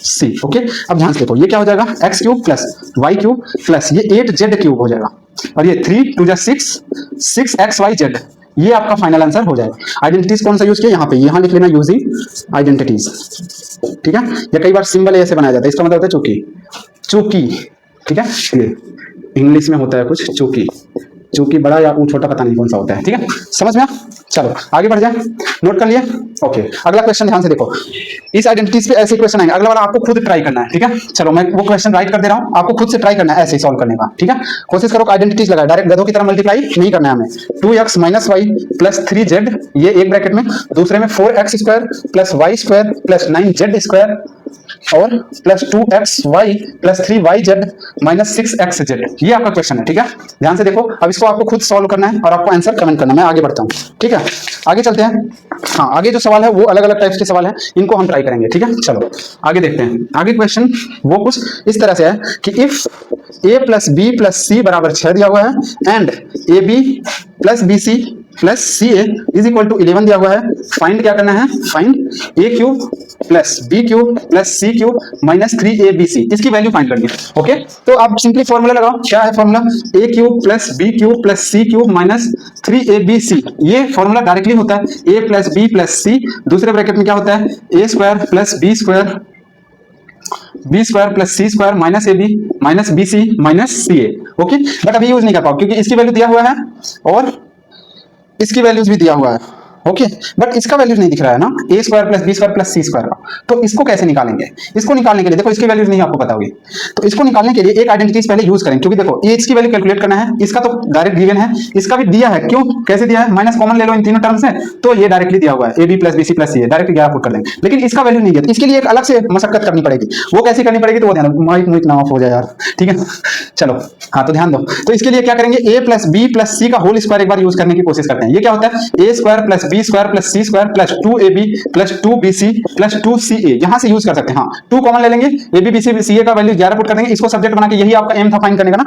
[SPEAKER 1] c, okay. अब ध्यान से देखो ये क्या हो जाएगा, x cube plus y cube plus ये 8z क्यूब हो जाएगा, और ये 3 2 जा 6 6xyz, ये आपका फाइनल आंसर हो जाएगा। आइडेंटिटीज कौन सा यूज किया, यहाँ पे यहाँ लिख लेना यूजिंग आइडेंटिटीज, ठीक है। या कई बार सिंबल ऐसे बनाया जाता है, इसका मतलब होता है चूकी, चूकी, ठीक है, ये इंग्लिश में होता है कुछ चूकी, चूकी बड़ा या छोटा पता नहीं कौन सा होता है, ठीक है, समझ में आ? चलो आगे बढ़ जाए, नोट कर लिए, ओके। अगला क्वेश्चन ध्यान से देखो, इस आइडेंटिटीज पे ऐसे क्वेश्चन आएंगे, अगला वाला आपको खुद ट्राई करना है, ठीक है। चलो मैं वो क्वेश्चन राइट कर दे रहा हूँ, आपको खुद से ट्राई करना है ऐसे सॉल्व करने का, ठीक है। कोशिश करो आइडेंटिटीज लगाए, डायरेक्ट गधों की तरह मल्टीप्लाई नहीं करना है हमें। 2x minus Y plus 3z, ये एक ब्रैकेट में, दूसरे में 4x square plus y square plus 9z square और plus 2xy plus 3yz minus 6xz, ये आपका क्वेश्चन है, ठीक है। ध्यान से देखो, अब इसको आपको खुद सॉल्व करना है और आपको आंसर कमेंट करना है। मैं आगे बढ़ता हूँ, ठीक है, आगे चलते हैं। हाँ आगे जो सवाल है वो अलग अलग टाइप्स के सवाल हैं, इनको हम ट्राई करेंगे, ठीक है। चलो आगे देखते हैं। आगे क्वेश्चन वो कुछ इस तरह से है कि if a plus b plus c बराबर 6 दिया हुआ है and a B plus B C plus c a is equal to 11 दिया हुआ है। फाइंड क्या करना है, find a cube plus B cube plus C cube minus 3abc, इसकी वैल्यू फाइंड करनी है। ओके, तो आप सिंपली फॉर्मूला लगाओ। क्या है formula, a cube plus B cube plus C cube minus 3abc। ये फॉर्मूला डायरेक्टली होता है a plus b plus c, दूसरे ब्रैकेट में क्या होता है a square plus B square plus C square minus A b minus b c minus c a. Okay, but अभी use नहीं कर पाओ क्योंकि इसकी वैल्यू दिया हुआ है और इसकी वैल्यूज भी दिया हुआ है। ओके, बट इसका वैल्यूज नहीं दिख रहा है ना, a square plus B square plus C square का। तो इसको कैसे निकालेंगे, इसको निकालने के लिए देखो इसकी वैल्यूज नहीं आपको पता होगी, तो इसको निकालने के लिए एक आइडेंटिटीज पहले यूज करें, क्योंकि देखो ये इसकी वैल्यू कैलकुलेट करना है, इसका तो डायरेक्ट गिवन है, इसका भी दिया है। क्यों, कैसे दिया है, माइनस कॉमन ले लो इन तीनों टर्म से, तो ये डायरेक्टली दिया हुआ है A B plus B C plus c है, डायरेक्ट 11 पुट कर देंगे। लेकिन इसका वैल्यू नहीं दिया, इसके लिए एक अलग से मशक्कत करनी पड़ेगी। वो कैसे करनी पड़ेगी, तो वो ध्यान दो, माइक मुइक ना ऑफ हो जाए यार, ठीक है। चलो हाँ, तो ध्यान दो। तो इसके लिए क्या करेंगे, ए प्लस बी प्लस सी का होल स्क्वायर एक बार यूज करने की कोशिश करते हैं। ये क्या होता है, a square plus B square plus C square plus 2ab plus 2bc plus 2ca, यहां से यूज कर सकते हैं। हाँ, 2 कॉमन ले लेंगे, ab bc ca का वैल्यू 11 पुट कर देंगे, इसको सब्जेक्ट बना के, यही आपका एम था फाइंड करने का ना,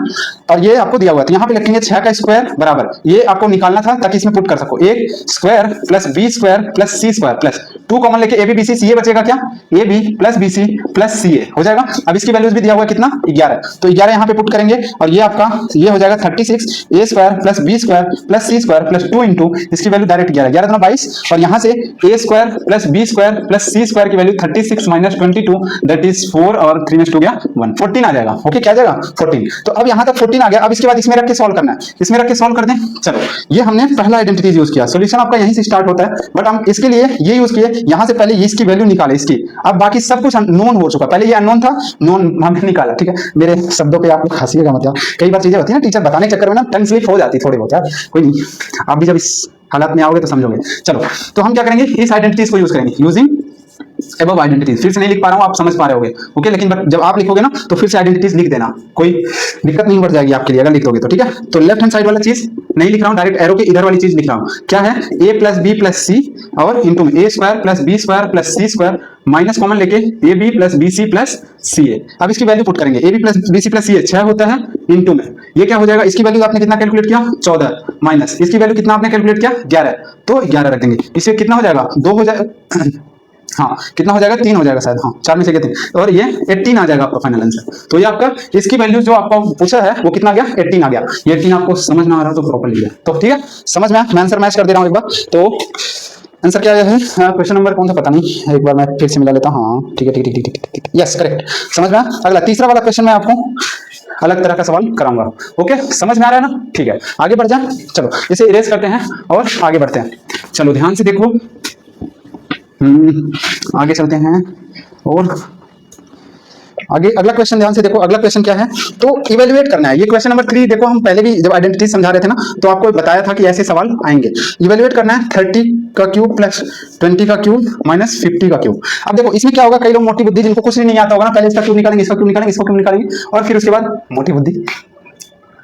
[SPEAKER 1] और ये आपको दिया हुआ है। तो यहां पे लिखेंगे 6 का स्क्वायर बराबर, ये आपको निकालना था ताकि इसमें पुट कर सको, a square plus b square plus c square plus 2 common लेके ab bc ca बचेगा क्या, ab plus bc plus ca हो जाएगा। अब इसकी वैल्यूज भी दिया हुआ है कितना, 11, तो 11 यहां पे पुट करेंगे और ये आपका ये हो जाएगा 36 a square plus b square plus c square plus 2 into इसकी वैल्यू डायरेक्ट 11 11 दूना 22, और यहां से a square plus b square plus c square की वैल्यू 36 माइनस 22 दैट इज 4 और 3 में 2 गया 1, 14 आ जाएगा। ओके, क्या आ जाएगा 14। तो अब यहां तक 14 आ गया। अब इसके बाद इसमें रख के सॉल्व करना है, इसमें रख के सॉल्व कर दें। चलो, ये हमने पहला आइडेंटिटीज यूज किया, सॉल्यूशन आपका यहीं से स्टार्ट होता है, बट हम इसके लिए ये यूज किए, यहां से पहले इसकी वैल्यू निकाले इसकी। अब बाकी सब कुछ नोन हो चुका, पहले ये अननोन था, नोन हमने निकाला। ठीक है, मेरे शब्दों पे आप लोग हंसिएगा मत यार, कई बार चीजें होती है ना टीचर बताने के चक्कर में ना टंग स्लिप हो जाती है थोड़ी बहुत यार, कोई नहीं, आप भी जब इस हालात में आओगे तो समझोगे। चलो, तो हम क्या करेंगे, इस आइडेंटिटीज को यूज करेंगे, यूजिंग above आइडेंटिटीज। फिर से नहीं लिख पा रहा हूं, आप समझ पा रहे होगे। ओके, लेकिन जब आप लिखोगे ना तो फिर से आइडेंटिटीज लिख देना, कोई दिक्कत नहीं बढ़ जाएगी आपके लिए अगर लिख दोगे तो। ठीक है, तो लेफ्ट हैंड साइड वाला चीज नहीं लिख रहा हूं, डायरेक्ट एरो के इधर वाली चीज लिख रहा हूं। क्या है, a plus b plus c और इंटू में a square plus B square plus C square minus common लेके a B plus B C plus c a. अब इसकी वैल्यू पुट करेंगे, a B plus B C plus c a 6 होता है, into में ये क्या हो जाएगा, इसकी वैल्यू आपने कितना कैलकुलेट किया 14 माइनस इसकी वैल्यू कितना आपने कैलकुलेट किया 11, तो 11 रख देंगे। इससे कितना हो जाएगा, 2 हो जाएगा हाँ, कितना हो जाएगा 3 हो जाएगा शायद, हाँ 4 में से 3, और ये 18 आ जाएगा आपका फाइनल आंसर। तो ये आपका इसकी वैल्यू जो आपका पूछा है वो कितना आ गया, 18 आ गया। ये 18 आपको समझ ना आ रहा तो प्रॉपर्ली है, तो ठीक है, समझ में मैं आंसर मैच कर दे रहा हूँ एक बार। तो आंसर क्या है, क्वेश्चन नंबर कौन सा पता नहीं, एक बार मैं फिर से मिला लेता हूँ। हाँ ठीक है, ठीक ठीक ठीक ठीक, यस करेक्ट, समझ में। अगला तीसरा वाला क्वेश्चन मैं आपको अलग तरह का सवाल कराऊंगा। ओके, समझ में आ रहा है ना, ठीक है, आगे बढ़ जाए। चलो, इसे इरेज करते हैं और आगे बढ़ते हैं। चलो ध्यान से देखो, आगे चलते हैं और आगे अगला क्वेश्चन ध्यान से देखो। अगला क्वेश्चन क्या है, तो इवेल्युएट करना है। ये क्वेश्चन नंबर 3 देखो, हम पहले भी जब आइडेंटिटी समझा रहे थे ना तो आपको बताया था कि ऐसे सवाल आएंगे। इवेल्युएट करना है 30 का क्यूब प्लस 20 का क्यूब माइनस 50 का क्यूब। अब देखो इसमें क्या होगा, कई लोग मोटी बुद्धि जिनको कुछ नहीं आता होगा ना, पहले इसका क्यूब निकालेंगे, इसका क्यूब निकालेंगे, इसका क्यूब निकालेंगे, और फिर उसके बाद मोटी बुद्धि,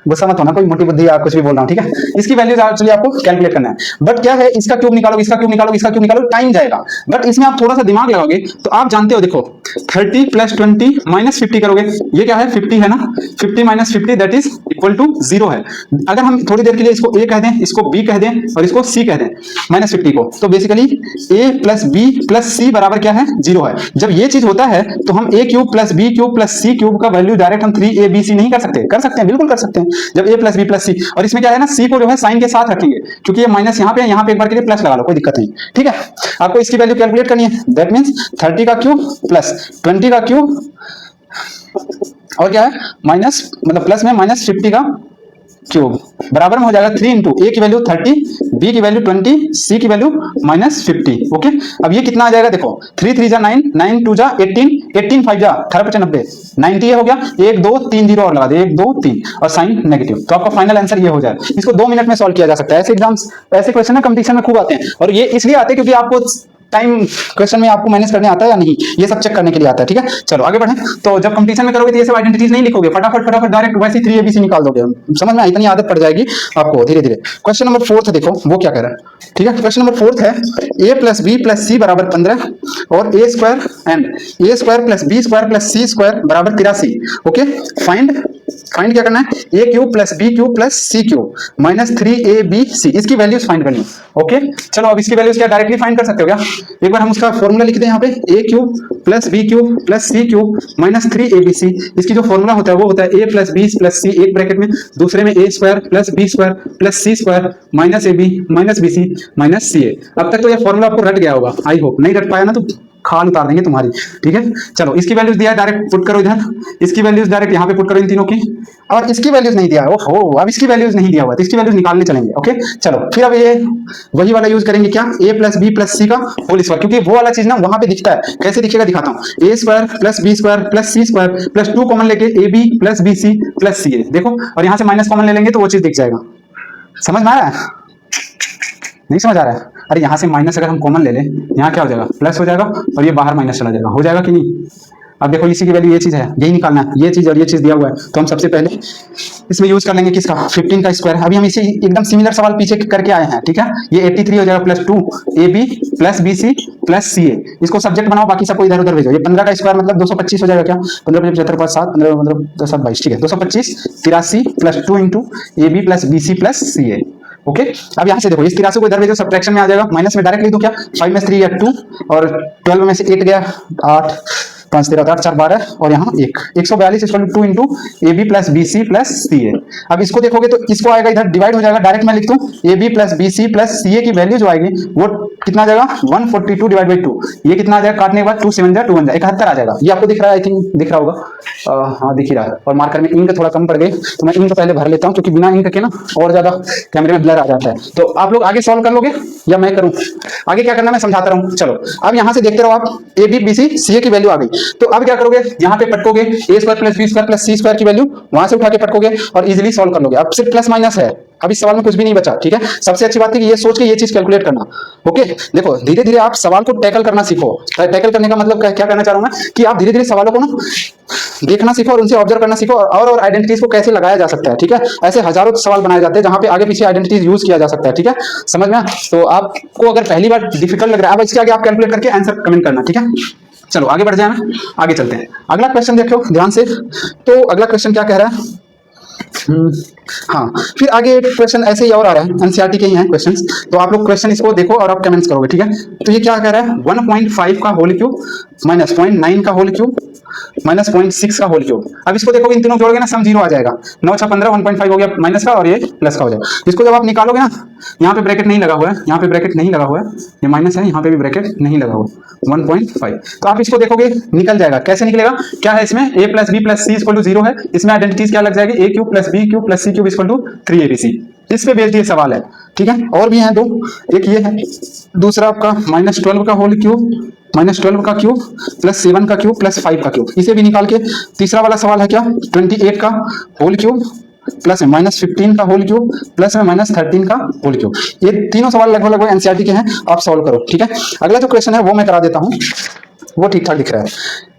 [SPEAKER 1] गुस्सा मत होना, कोई मोटी बुद्धि या कुछ भी बोल रहा हूं, ठीक है। इसकी वैल्यूज एक्चुअली आपको कैलकुलेट करना है, बट क्या है, इसका क्यूब निकालोगे, इसका क्यूब निकालोगे, इसका क्यूब निकालोगे, टाइम जाएगा। बट इसमें आप थोड़ा सा दिमाग लगाओगे तो आप जानते हो, देखो 30 प्लस 20 माइनस 50 करोगे, ये क्या है 50 है ना, 50 minus 50 that is equal to 0 है। अगर हम थोड़ी देर के लिए इसको a कह दें, इसको b कह दें और इसको c कह दें माइनस 50 को, तो basically a plus b plus c बराबर क्या है 0 है। जब ये चीज होता है तो हम a cube plus b cube plus c cube का वैल्यू डायरेक्ट हम 3abc नहीं कर सकते, कर सकते हैं, बिल्कुल कर सकते हैं। जब a plus b plus c, और इसमें क्या है ना, c को जो है साइन के साथ रखेंगे क्योंकि ये माइनस यहाँ पे है, यहाँ पे एक बार के लिए प्लस लगा लो, कोई दिक्कत नहीं, ठीक है। आपको इसकी वैल्यू कैलकुलेट करनी है, दैट मींस 30 का क्यूब प्लस 20 का क्यूब और क्या है माइनस, मतलब प्लस में माइनस 50 का क्यूब बराबर में हो जाएगा 3 इंटू ए की वैल्यू 30, बी की वैल्यू 20, सी की वैल्यू माइनस 50। ओके, अब ये कितना आ जाएगा, देखो 3 3 जा 9, 9 2 जा 18, 18 5 जा 18 95, 90 ये हो गया, 1 2 3 0 और लगा दे, 1 2 3 और साइन नेगेटिव। तो आपका फाइनल आंसर ये हो जाएगा। इसको 2 मिनट में सॉल्व किया जा सकता है। ऐसे एग्जाम्स, ऐसे क्वेश्चन ना कंपटीशन में खूब आते हैं, और ये इसलिए आते हैं क्योंकि आपको टाइम क्वेश्चन में आपको मैनेज करने आता है या नहीं, ये सब चेक करने के लिए आता है। ठीक है, चलो आगे बढ़ें। तो जब कंपटीशन में करोगे तो ये सब आइडेंटिटीज नहीं लिखोगे, फटाफट फटाफट डायरेक्ट वैसे 3 ABC निकाल दोगे। समझ में, इतनी आदत पड़ जाएगी आपको धीरे धीरे। क्वेश्चन नंबर 4 देखो वो क्या कह रहा है। ठीक है, क्वेश्चन नंबर 4 है a plus b plus c बराबर 15 और a square and a square plus B square plus C square बराबर 83। ओके, फाइंड क्या करना है, a cube plus B cube plus C cube minus 3ab इसकी वैल्यूज फाइंड करनी। Okay, चलो अब इसकी वैल्यूज क्या डायरेक्टली फाइंड कर सकते हो क्या? एक बार हम उसका फॉर्मूला लिख दें यहाँ पे, a cube plus B cube plus C cube minus 3abc। इसकी जो फॉर्मूला होता है वो होता है a plus b plus c, एक ब्रैकेट में, दूसरे में a square plus B square plus C square minus ab minus bc minus ca। अब तक तो ये फॉर्मूला आपको रट गया होगा, आई होप। नहीं रट पाया ना तो खाल उतार देंगे तुम्हारी। ठीक है, चलो इसकी वैल्यूज दिया है, डायरेक्ट पुट करो इधर, इसकी वैल्यूज डायरेक्ट यहाँ पे पुट करो इन तीनों की, और इसकी वैल्यूज नहीं दिया है। ओहो, अब इसकी वैल्यूज नहीं दिया हुआ तो इसकी वैल्यूज निकालने चलेंगे। ओके, चलो फिर अब ये वही वाला यूज करेंगे क्या, a प्लस बी प्लस सी का होल स्क्वायर, क्योंकि वो वाला चीज ना वहां पे दिखता है। कैसे दिखेगा दिखाता हूँ, a square plus B square plus C square plus 2 common लेके ab plus B C plus c, देखो, और यहाँ से माइनस कॉमन ले लेंगे तो वो चीज दिख जाएगा। समझ में आ रहा है? नहीं समझ आ रहा है? अरे यहाँ से माइनस अगर हम कॉमन ले लें, यहाँ क्या हो जाएगा, प्लस हो जाएगा, और ये बाहर माइनस चला जाएगा, हो जाएगा कि नहीं? अब देखो इसी की वैल्यू ये चीज है, यही निकालना है, ये चीज और ये चीज दिया हुआ है, तो हम सबसे पहले इसमें यूज कर लेंगे किसका, 15 का स्क्वायर। अभी हम इसी एकदम सिमिलर सवाल पीछे करके आए हैं। ठीक है, ये 83 हो जाएगा plus 2ab plus bc plus ca, इसको सब्जेक्ट बनाओ, बाकी सबको इधर उधर भेजो। ये 15 का स्क्वायर मतलब 225 हो जाएगा क्या, 15 75 5 7 15 15 10 7 22। ठीक है, 225 83 plus 2 into ab plus bc plus ca। Okay, अब यहाँ से देखो इस 83 को इधर भेजो, सब्ट्रैक्शन में आ जाएगा, माइनस में डायरेक्ट लिख दो क्या, 5 में 3 या 2 और 12 में से 8 गया 8, 5 13 8 4 12 और यहाँ 1, 142 equal to 2 into a B plus B C plus c a. अब इसको देखोगे तो इसको आएगा इधर डिवाइड हो जाएगा, डायरेक्ट मैं लिख दूं a B plus B C plus c a की वैल्यू जो आएगी वो कितना आ जाएगा 142 डिवाइड बाई 2। ये कितना आ जाएगा, काटने के बाद 2 7 जा 2 1 जा 71 आ जाएगा। ये आपको दिख रहा है, आई थिंक दिख रहा होगा, हाँ दिख ही रहा है। और मार्कर में इंक थोड़ा कम पड़ गई तो मैं इंक पहले भर लेता हूँ, क्योंकि बिना इंक के ना और ज्यादा कैमरे में ब्लर आ जाता है। तो आप लोग आगे सॉल्व कर लोगे या मैं करूं? आगे क्या करना मैं समझाता रहूं। चलो अब यहां से देखते रहो आप, A B B C C a की वैल्यू आ गई, तो अब क्या करोगे, यहाँ पे पटकोगे a square plus B square plus C square की वैल्यू वहां से उठा के पटकोगे और इजीली सॉल्व कर लोगे। अब सिर्फ प्लस माइनस है, अब इस सवाल में कुछ भी नहीं बचा। ठीक है, सबसे अच्छी बात है कि ये सोच के ये चीज कैलकुलेट करना। ओके, देखो धीरे धीरे आप सवाल को टैकल करना सीखो। टैकल करने का मतलब क्या कहना चाह रहा हूं मैं, कि आप धीरे धीरे सवालों को ना देखना सीखो और उनसे ऑब्जर्व करना सीखो, और आइडेंटिटीज को कैसे लगाया जा सकता है। ठीक है, ऐसे हजारों सवाल बनाए जाते हैं जहां पे आगे पीछे आइडेंटिटीज यूज किया जा सकता है। ठीक है, समझ में? तो आपको अगर पहली बार डिफिकल्ट लग रहा है, अब इसके आगे आप कैलकुलेट करके आंसर कमेंट करना। ठीक है, चलो आगे बढ़ जाए, आगे चलते हैं। अगला क्वेश्चन देखो ध्यान से। तो अगला क्वेश्चन क्या कह रहा है, हाँ फिर आगे क्वेश्चन ऐसे ही और आ रहा है, एनसीईआरटी के ही हैं क्वेश्चंस, तो आप लोग क्वेश्चन इसको देखो और आप कमेंट्स करोगे। ठीक है, तो ये क्या कह रहा है, 1.5 का होल क्यूब माइनस 0.9 का होल क्यूब माइनस 0.6 का होल क्यूब। अब इसको देखोगे, इन तीनों जोड़ोगे ना, सम 0 आ जाएगा। 9 6 15, 1.5 हो गया माइनस का और ये प्लस का हो जाएगा। इसको जब आप निकालोगे ना, यहाँ पे ब्रैकेट नहीं लगा हुआ है, यहाँ पे ब्रैकेट नहीं लगा हुआ है, ये माइनस है, यहाँ पे भी ब्रैकेट नहीं लगा हुआ, 1.5। तो आप इसको देखोगे निकल जाएगा। कैसे निकलेगा, क्या है इसमें, a plus b plus c equal to 0 है, इसमें आइडेंटिटीज क्या लग जाएगी, a cube plus B cube plus C cube equal to 3abc। इस पे बेस्ड ये सवाल है। ठीक है, और भी हैं दो, एक ये है, दूसरा आपका -12 का होल क्यूब -12 का क्यूब प्लस 7 का क्यूब प्लस 5 का क्यूब, इसे भी निकाल के। तीसरा वाला सवाल है क्या, 28 का होल क्यूब प्लस में -15 का होल क्यूब प्लस में -13 का होल क्यूब। ये तीनों सवाल लगभग एनसीईआरटी के हैं, आप सॉल्व करो। ठीक है, अगला जो क्वेश्चन है वो मैं करा देता हूँ, वो ठीक ठाक दिख रहा है,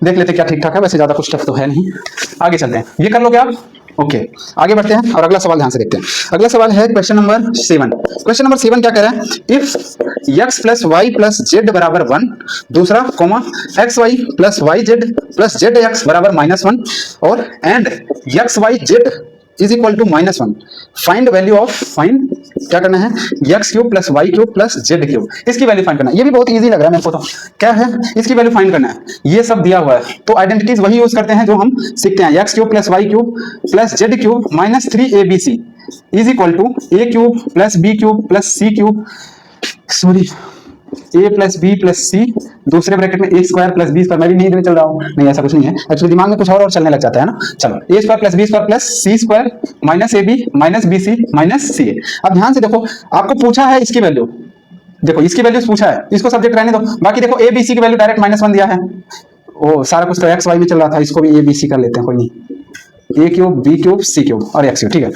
[SPEAKER 1] देख लेते क्या ठीक ठाक है, वैसे ज्यादा कुछ टफ तो है नहीं। आगे चलते हैं, ये कर लोगे आप। ओके, आगे बढ़ते हैं और अगला सवाल ध्यान से देखते हैं। अगला सवाल है क्वेश्चन नंबर 7। क्वेश्चन नंबर 7 क्या कह रहा है, if x plus y plus z बराबर 1, दूसरा comma x y plus y z plus z x बराबर -1 और and x y z is equal to -1, find value of, find क्या करना है, x cube plus y cube plus z cube, इसकी value find करना है। ये भी बहुत इजी लग रहा है मेरे को, तो क्या है, इसकी वैल्यू फाइंड करना है। ये सब दिया हुआ है, तो आइडेंटिटीज वही यूज करते हैं जो हम सीखते हैं, x cube plus y cube plus z cube minus 3abc is equal to a cube plus B cube plus C cube, sorry a plus b plus c, दूसरे ब्रैकेट में a square plus B square, मैं भी नहीं चल रहा हूँ, नहीं ऐसा कुछ नहीं है, एक्चुअली दिमाग में कुछ और चलने लग जाता है ना। चलो a square plus B square plus C square minus ab minus b c minus c a. अब ध्यान से देखो, आपको पूछा है इसकी वैल्यू, देखो इसकी वैल्यू पूछा है, इसको सब्जेक्ट रहने दो, बाकी देखो a b c की वैल्यू डायरेक्ट -1 दिया है। ओ सारा कुछ तो एक्स वाई में चल रहा था, इसको भी a b c कर लेते हैं, कोई नहीं, a cube b cube c cube और x क्यूब। ठीक है,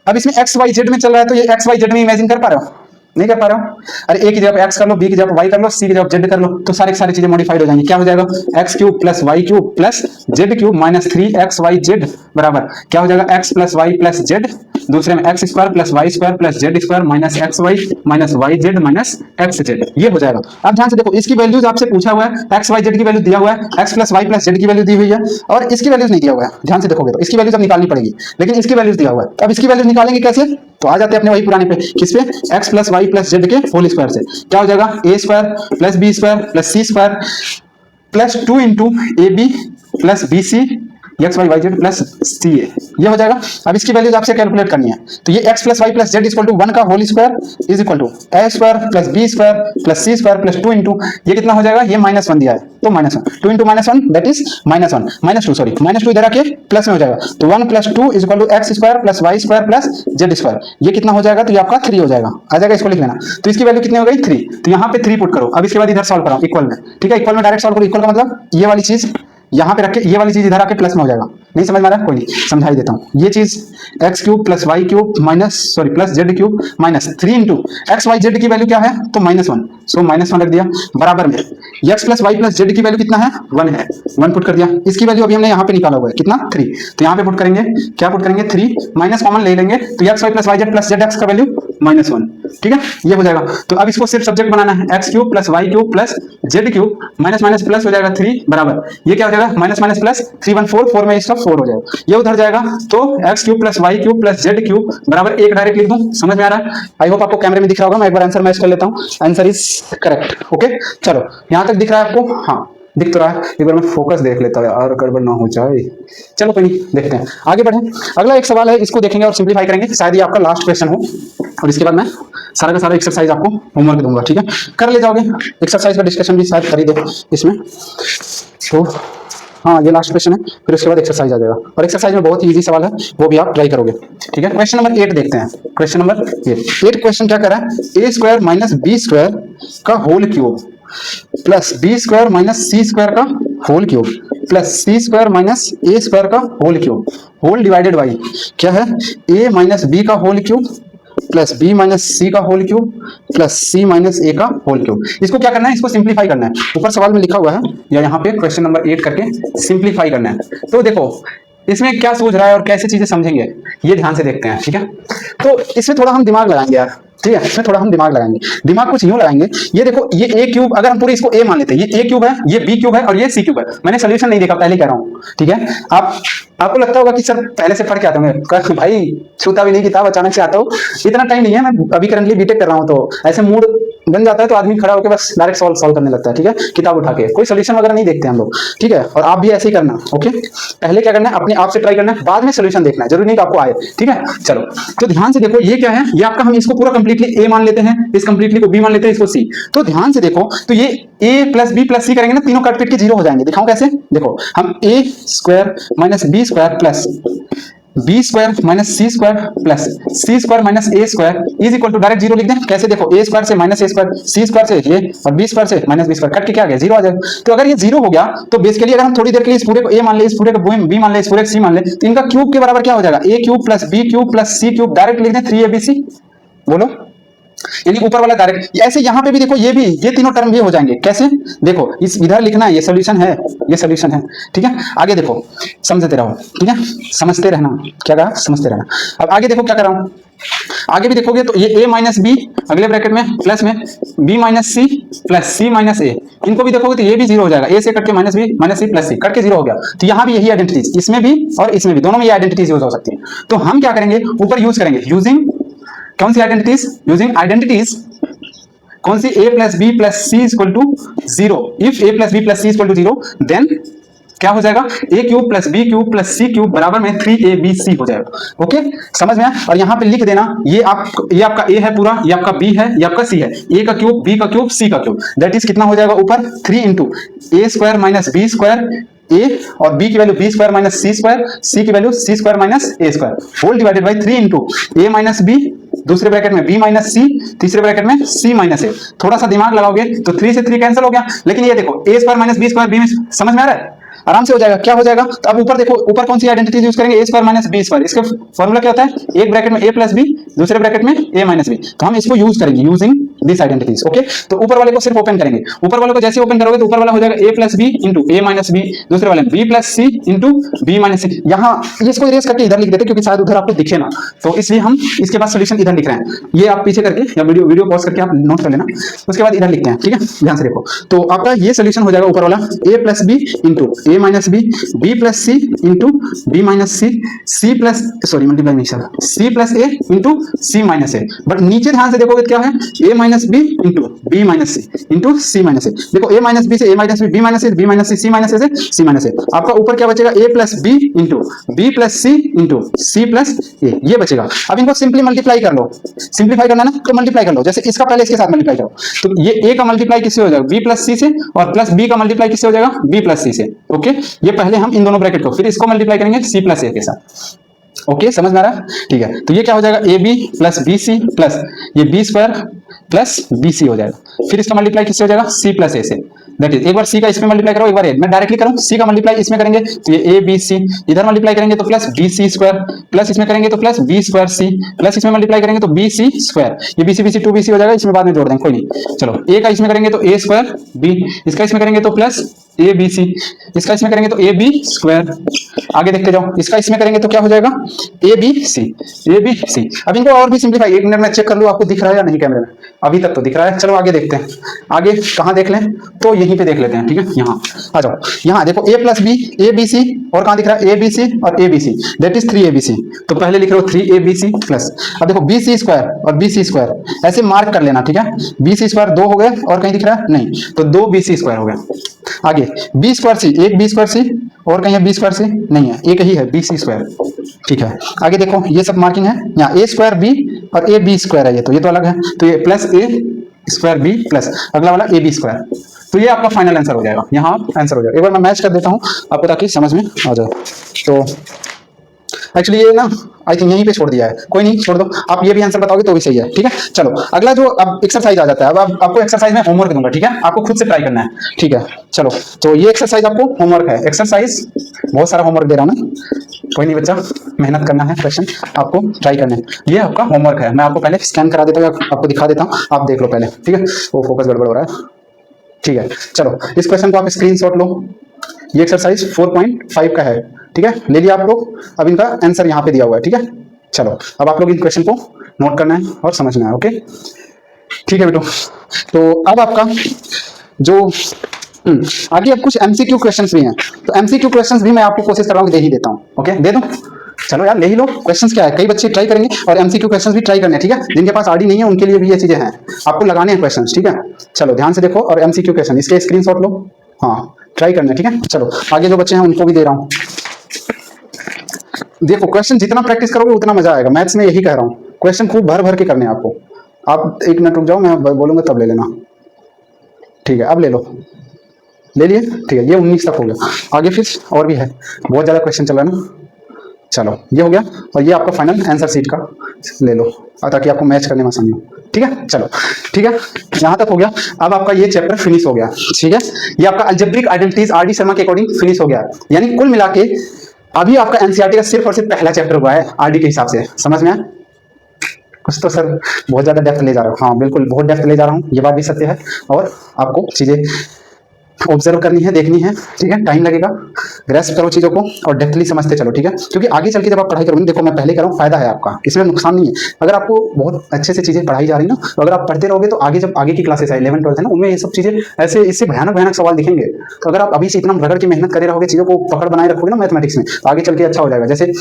[SPEAKER 1] अब इसमें एक्स वाई जेड में चल रहा है, तो ये एक्स वाई जेड में इमेजिन कर पा रहे हो, नहीं कर पा रहे हो? अरे ए की जगह एक्स कर लो, बी की जगह वाई कर लो, सी की जगह जेड कर लो, तो सारी सारी चीजें मॉडिफाइड हो जाएंगी। क्या हो जाएगा? X cube plus y cube plus z cube minus 3xyz बराबर क्या हो जाएगा? X plus y plus z, दूसरे में x square plus y square plus z square minus x y minus y z minus x z, ये हो जाएगा। अब ध्यान से देखो, इसकी वैल्यूज आपसे पूछा हुआ है, एक्स वाई जेड की वैल्यू दिया हुआ है, x plus y plus z की वैल्यू दी हुई है, और इसकी वैल्यूज नहीं दिया हुआ है। ध्यान से देखोगे तो इसकी वैल्यूज अब निकालनी पड़ेगी, लेकिन इसकी वैल्यूज दिया हुआ है। अब इसकी वैल्यूज निकालेंगे कैसे? तो आ जाते हैं अपने वही पुराने पे, किस पे? X plus y plus z के होल स्क्वायर से। क्या हो जाएगा? A square plus B square plus C square plus 2 into a B plus B c x y y z plus c a, ये हो जाएगा। अब इसकी वैल्यूज आपसे कैलकुलेट करनी है, तो ये x plus y plus z equal to 1 का whole square is equal to a square plus B square plus C square plus 2 into ये कितना हो जाएगा? ये -1 दिया है, तो -1, 2 इंटू -1 दैट इज -1, -2 सॉरी, -2 इधर आके प्लस में हो जाएगा, तो 1 + 2 is equal to x square plus y square plus z square, ये कितना हो जाएगा? तो ये आपका 3 हो जाएगा, आ जाएगा, इसको लिख लेना। तो इसकी वैल्यू कितनी हो गई? 3, तो यहाँ पे 3 पुट करो। अब इसके बाद इधर सॉल्व कराओ इक्वल में, ठीक है? इक्वल में डायरेक्ट सॉल्व करो। इक्वल का मतलब ये वाली चीज यहाँ पे रख के ये वाली चीज इधर आके प्लस में हो जाएगा। नहीं समझ में आ रहा है? कोई नहीं, समझा ही देता हूँ। ये चीज x cube plus y cube plus z cube minus 3 into x y z की वैल्यू क्या है? तो -1, सो -1 रख दिया बराबर में x plus y plus z की वैल्यू कितना है? 1 है, 1 पुट कर दिया। इसकी वैल्यू अभी हमने यहाँ पे निकाला हुआ है, कितना? 3, तो यहाँ पे पुट करेंगे, क्या पुट करेंगे? 3 माइनस कॉमन ले लेंगे, तो x y plus y z plus z x का वैल्यू -1, ठीक है? ये हो जाएगा। तो अब इसको सिर्फ सब्जेक्ट बनाना है, x cube plus y cube plus z cube minus minus plus हो जाएगा 3 बराबर ये क्या हो जाएगा? माइनस माइनस प्लस 3 1 4, 4 में इसका 4 हो जाएगा, ये उधर जाएगा, तो x cube plus y cube plus z cube बराबर 1 डायरेक्ट लिख दूं। समझ में आ रहा है? आई होप आपको कैमरे में दिख रहा होगा। मैं एक बार आंसर मैच कर लेता हूं, आंसर इज करेक्ट। ओके, चलो यहां तक दिख रहा है आपको? हाँ दिख तो रहा है। एक बार मैं फोकस देख लेता हूं और गड़बड़ ना हो जाए। चलो कोई नहीं, देखते हैं, आगे बढ़े। अगला एक सवाल है, इसको देखेंगे और सिंप्लीफाई करेंगे, शायद ये आपका लास्ट क्वेश्चन हो, और इसके बाद मैं सारा का सारा एक्सरसाइज आपको होमवर्क दूंगा, ठीक है? कर ले जाओगे, एक्सरसाइज का डिस्कशन भी शायद कर ही दो इसमें। तो हाँ, ये लास्ट क्वेश्चन है, फिर उसके बाद एक्सरसाइज आ जाएगा, और एक्सरसाइज में बहुत ही इजी सवाल है, वो भी आप ट्राई करोगे, ठीक है? क्वेश्चन नंबर 8 देखते हैं। क्वेश्चन नंबर 8 क्वेश्चन क्या कर रहा है? A square minus B square का whole cube plus B square minus सी स्क्वायर का होल क्यूब प्लस सी स्क्वायर माइनस ए स्क्वायर का whole cube whole divided by क्या है? ए माइनस बी का whole cube plus b minus c का whole cube plus c minus a का whole cube. इसको क्या करना है? इसको सिंप्लीफाई करना है। ऊपर सवाल में लिखा हुआ है या यहाँ पे क्वेश्चन नंबर 8 करके सिंप्लीफाई करना है। तो देखो इसमें क्या सोच रहा है और कैसे चीजें समझेंगे, ये ध्यान से देखते हैं, ठीक है? तो इसमें थोड़ा हम दिमाग लगाएंगे यार, ठीक है? इसमें थोड़ा हम दिमाग लगाएंगे। दिमाग कुछ यूं लगाएंगे, ये देखो, ये ए क्यूब, अगर हम पूरे इसको ए मान लेते हैं, ये ए क्यूब है, ये बी क्यूब है और ये सी क्यूब है। मैंने सोल्यूशन नहीं देखा, पहले कह रहा हूँ, ठीक है? आपको लगता होगा कि सर पहले से पढ़ के आता हूँ, भाई छूता भी नहीं किताब, अचानक से आता हूँ, इतना टाइम नहीं है, मैं अभी करंटली बीटेक कर रहा हूँ, तो ऐसे मूड बन जाता है तो आदमी खड़ा होकर बस डायरेक्ट सॉल्व करने लगता है, ठीक है? किताब उठा के कोई सोल्यूशन वगैरह नहीं देखते हम लोग, ठीक है? और आप भी ऐसे ही करना, ओके? पहले क्या करना है? अपने आप से ट्राई करना है, बाद में सोल्यूशन देखना है, जरूरी नहीं कि आपको आए, ठीक है? चलो तो ध्यान से देखो, ये क्या है? ये आपका, हम इसको पूरा कंप्लीटली ए मान लेते हैं, इस कंप्लीटली को बी मान लेते हैं, इसको सी। तो ध्यान से देखो, तो ये ए प्लस बी प्लस सी करेंगे ना, तीनों कट पिट के 0 हो जाएंगे। दिखाऊं कैसे? देखो, हम A square minus B square plus B square minus C square plus C square minus A square is equal to direct 0 लिख दें। कैसे? देखो, ए स्क्वायर से माइनस ए स्क्वायर, सी स्क्वायर से ये, और बी स्क्वायर से माइनस बी स्क्वायर, कट के क्या आ गया? 0 आ जाएगा। तो अगर ये 0 हो गया तो बेसिकली अगर हम थोड़ी देर के लिए इस पूरे को ए मान ले, इस पूरे को बी मान ले, इस पूरे को सी मान ले, तो इनका क्यूब के बराबर क्या हो जाएगा? A cube plus B cube plus C cube, direct लिख दें 3abc। बोलो, यानी ऊपर वाला डायरेक्ट। ऐसे यहां पे भी देखो, ये भी, ये तीनों टर्म भी हो जाएंगे। कैसे? देखो, इस इधर लिखना है, ये सोल्यूशन है, ये सोल्यूशन है, ठीक है? आगे देखो, समझते रहो, ठीक है? समझते रहना, क्या कहा? समझते रहना। अब आगे देखो क्या कर रहा हूं, आगे भी देखोगे तो ये a माइनस बी अगले ब्रैकेट में प्लस में b minus C plus c minus ए, इनको भी देखोगे तो ये भी 0 हो जाएगा। a से कट के minus B minus C plus C, cut के 0 हो गया। तो यहाँ भी यही आइडेंटिटीज, इसमें भी और इसमें भी, दोनों में ये आइडेंटिटीज यूज हो सकती है। तो हम क्या करेंगे? ऊपर यूज करेंगे, यूजिंग कौन सी आइडेंटिटीज? यूजिंग आइडेंटिटीज कौन सी? a plus b plus c equal to 0। If a plus b plus c equal to 0 then क्या हो जाएगा? a cube plus B cube plus C cube बराबर में 3abc हो जाएगा। ओके, समझ में आया? और यहाँ पे लिख देना, ये आपका a है पूरा, ये आपका b है, ये आपका c है। a का क्यूब, b का क्यूब, c का क्यूब, दैट इज कितना हो जाएगा ऊपर? 3 into A square minus B square, a और b की वैल्यू b स्क्वायर माइनस सी स्क्वायर, c की वैल्यू c square minus a square, whole divided by 3 into a minus b, दूसरे ब्रैकेट में b माइनस सी, तीसरे ब्रैकेट में c माइनस ए। थोड़ा सा दिमाग लगाओगे तो 3 से 3 कैंसिल हो गया, लेकिन ये देखो a square minus B square, b में समझ में आ रहा है? आराम से हो जाएगा। क्या हो जाएगा, तो अब ऊपर देखो, ऊपर कौन सी आइडेंटिटीज यूज करेंगे, ए स्क्वायर माइनस बी स्क्वायर। इसका फॉर्मूला क्या होता है, एक ब्रैकेट में ए प्लस बी, दूसरे ब्रैकेट में ए माइनस बी। तो हम इसको यूज करेंगे यूजिंग दिस आइडेंटिटीज। ओके, तो ऊपर वाले को सिर्फ ओपन करेंगे, ऊपर वाले को जैसे ओपन करोगे तो ऊपर वाला हो जाएगा ए plus B into A minus B, दूसरे वाले B plus C into B minus सी। यहाँ इसको इरेज करके इधर लिख देते क्योंकि शायद उधर आपको दिखे ना, तो इसलिए हम इसके बाद सोल्यूशन इधर लिख रहे हैं। ये आप पीछे करके या वीडियो पॉज करके आप नोट कर लेना, उसके बाद इधर लिखते हैं। ठीक है, ध्यान से देखो। तो आपका ये सोल्यूशन हो जाएगा ऊपर वाला A plus B into A minus B, B plus C into B minus C, C plus sorry multiply नहीं sir, C plus A into C minus A. But नीचे ध्यान से देखोगे क्या है, ए minus B into B minus C into C minus A. देखो A minus B से A minus B, B minus C, B minus C, C minus A से C minus ए। आपका ऊपर क्या बचेगा, A plus B into B plus C into C plus A, ये बचेगा। अब इनको सिंपली मल्टीप्लाई कर लो, सिंपलीफाई करना है ना तो मल्टीप्लाई कर लो। जैसे इसका पहले इसके साथ मल्टीप्लाई करो, तो ये ए का मल्टीप्लाई किससे हो जाएगा, बी प्लस सी से, और प्लस बी का मल्टीप्लाई किससे हो जाएगा, बी प्लस सी से। ओके, ये पहले हम इन दोनों ब्रैकेट को, फिर इसको मल्टीप्लाई करेंगे सी प्लस ए के साथ। ओके, समझ में आ रहा है, ठीक है। तो ये क्या हो जाएगा, A B plus B C plus ये B square plus B C हो जाएगा। फिर इसका मल्टीप्लाई किससे हो जाएगा, सी प्लस ए से। दैट इज, एक बार सी का इसमें मल्टीप्लाई करो, एक बार ए, मैं डायरेक्टली करूं, सी का मल्टीप्लाई इसमें करेंगे तो ये ए बी सी, इधर मल्टीप्लाई करेंगे तो plus B c square, plus इसमें करेंगे तो plus B square c, plus इसमें मल्टीप्लाई करेंगे तो बी सी स्क्वायर। ये बी सी 2 बी सी हो जाएगा, इसमें बाद में जोड़ देंगे कोई नहीं। चलो, ए का इसमें करेंगे तो ए स्क्वायर बी, इसका इसमें करेंगे तो प्लस ए बी सी, इसका इसमें करेंगे तो ए बी स्क्वायर। आगे देखते जाओ, इसका इसमें करेंगे तो क्या हो जाएगा, A B C, A B सी। अब इनको और भी सिंप्लीफाई, एक मिनट में चेक कर लो आपको दिख रहा है या नहीं कैमरे में, अभी तक तो दिख रहा है। चलो आगे देखते हैं, आगे कहां देख लें, तो यहीं पे देख लेते हैं। ठीक है, यहाँ आ जाओ, यहाँ देखो A plus B, A B C, और कहां दिख रहा है, ए बी सी और A B C, that is 3 A B C. तो पहले लिख लो 3 ए बी सी प्लस, अब देखो बी सी स्क्वायर और बी सी स्क्वायर ऐसे मार्क कर लेना। ठीक है, बी सी स्क्वायर 2 हो गए और कहीं दिख रहा है नहीं, तो 2 बी सी स्क्वायर हो गया। आगे बी स्क्वायर सी, एक बी स्क्वायर सी, और कहीं बी स्क्वायर सी नहीं है, एक ही है बी सी स्क्वायर। ठीक है, आगे देखो ये सब मार्किंग है, यहाँ ए स्क्वायर बी और ए बी स्क्वायर है, ये तो अलग है, तो ये प्लस ए स्क्वायर बी प्लस अगला वाला ए बी स्क्वायर। तो ये आपका फाइनल आंसर हो जाएगा, यहाँ आंसर हो जाएगा। एक बार मैं मैच कर देता हूँ आपको ताकि समझ में आ जाए। तो एक्चुअली ये ना आई थिंक यहीं पे छोड़ दिया है, कोई नहीं छोड़ दो, आप ये भी आंसर बताओगे तो भी सही है। ठीक है, चलो अगला जो अब एक्सरसाइज आ जाता है। अब आपको एक्सरसाइज में होमवर्क दूंगा, ठीक है, आपको खुद से ट्राई करना है। ठीक है, चलो, तो ये एक्सरसाइज आपको होमवर्क है, एक्सरसाइज बहुत सारा होमवर्क दे रहा हूँ मैं, कोई नहीं बच्चा, मेहनत करना है, क्वेश्चन आपको ट्राई करना है। ये आपका होमवर्क है, मैं आपको पहले स्कैन करा देता हूँ, आपको दिखा देता हूँ, आप देख लो पहले। ठीक है, वो फोकस गड़बड़ हो रहा है। ठीक है, चलो इस क्वेश्चन को आप स्क्रीनशॉट लो, ये एक्सरसाइज 4.5 का है। ठीक है, ले लिया आप लोग, अब इनका आंसर यहाँ पे दिया हुआ है। ठीक है, चलो अब आप लोग इन क्वेश्चन को नोट करना है और समझना है। ओके, ठीक है बेटो। तो अब आपका जो आगे अब कुछ एमसीक्यू क्वेश्चंस भी हैं, तो एमसीक्यू क्वेश्चंस भी मैं आपको कोशिश कर रहा हूँ, दे ही देता हूँ। ओके, दे दूं, चलो यार ले ही लो। क्वेश्चंस क्या है, कई बच्चे ट्राई करेंगे और एमसीक्यू क्वेश्चंस भी ट्राई करने हैं। ठीक है, जिनके पास आरडी नहीं है उनके लिए भी ये चीजें हैं, आपको लगाने हैं क्वेश्चंस। ठीक है, चलो ध्यान से देखो और एमसीक्यू क्वेश्चन इसके स्क्रीनशॉट लो, हाँ ट्राई करना है। ठीक है, चलो आगे जो बच्चे हैं उनको भी दे रहा हूँ। देखो क्वेश्चन जितना प्रैक्टिस करोगे उतना मजा आएगा, मैथ्स में यही कह रहा हूँ, क्वेश्चन खूब भर भर के करने हैं आपको। आप एक मिनट रुक जाओ, मैं बोलूंगा तब ले लेना। ठीक है, अब ले लो, ले लिए। ठीक है, ये 19 तक हो गया, आगे फिर और भी है, बहुत ज्यादा क्वेश्चन चल रहा है ना। चलो ये हो गया, और ये आपका फाइनल आंसर सीट का ले लो ताकि आपको मैच करने में आसानी हो। ठीक है, चलो ठीक है, यहाँ तक हो गया। अब आपका ये चैप्टर फिनिश हो गया। ठीक है, ये आपका अलजेब्रिक आइडेंटिटीज आरडी शर्मा के अकॉर्डिंग फिनिश हो गया, यानी कुल मिला के अभी आपका एनसीईआरटी का सिर्फ और सिर्फ पहला चैप्टर हुआ है आरडी के हिसाब से। समझ में आया? कुछ तो सर बहुत ज्यादा डेप्थ ले जा रहा हूँ, हाँ बिल्कुल बहुत डेप्थ ले जा रहा हूँ, ये बात भी सत्य है, और आपको चीजें ऑब्जर्व करनी है, देखनी है। ठीक है, टाइम लगेगा, ग्रेस्प करो चीजों को और डेप्थली समझते चलो। ठीक है, क्योंकि आगे चल के जब आप पढ़ाई करोगे, देखो मैं पहले कर रहा हूँ, फायदा है आपका, इसमें नुकसान नहीं है। अगर आपको बहुत अच्छे से चीजें पढ़ाई जा रही ना, तो अगर आप पढ़ते रहोगे तो आगे जब आगे की क्लासेस है 11th 12th है ना, उनमें ये सब चीजें ऐसे इससे भयानक भयानक सवाल दिखेंगे। तो अगर आप अभी से इतना रगड़ के मेहनत करे रहोगे, चीजों को पकड़ बनाए रखोगे ना मैथमेटिक्स में, तो आगे चल के अच्छा हो जाएगा। जैसे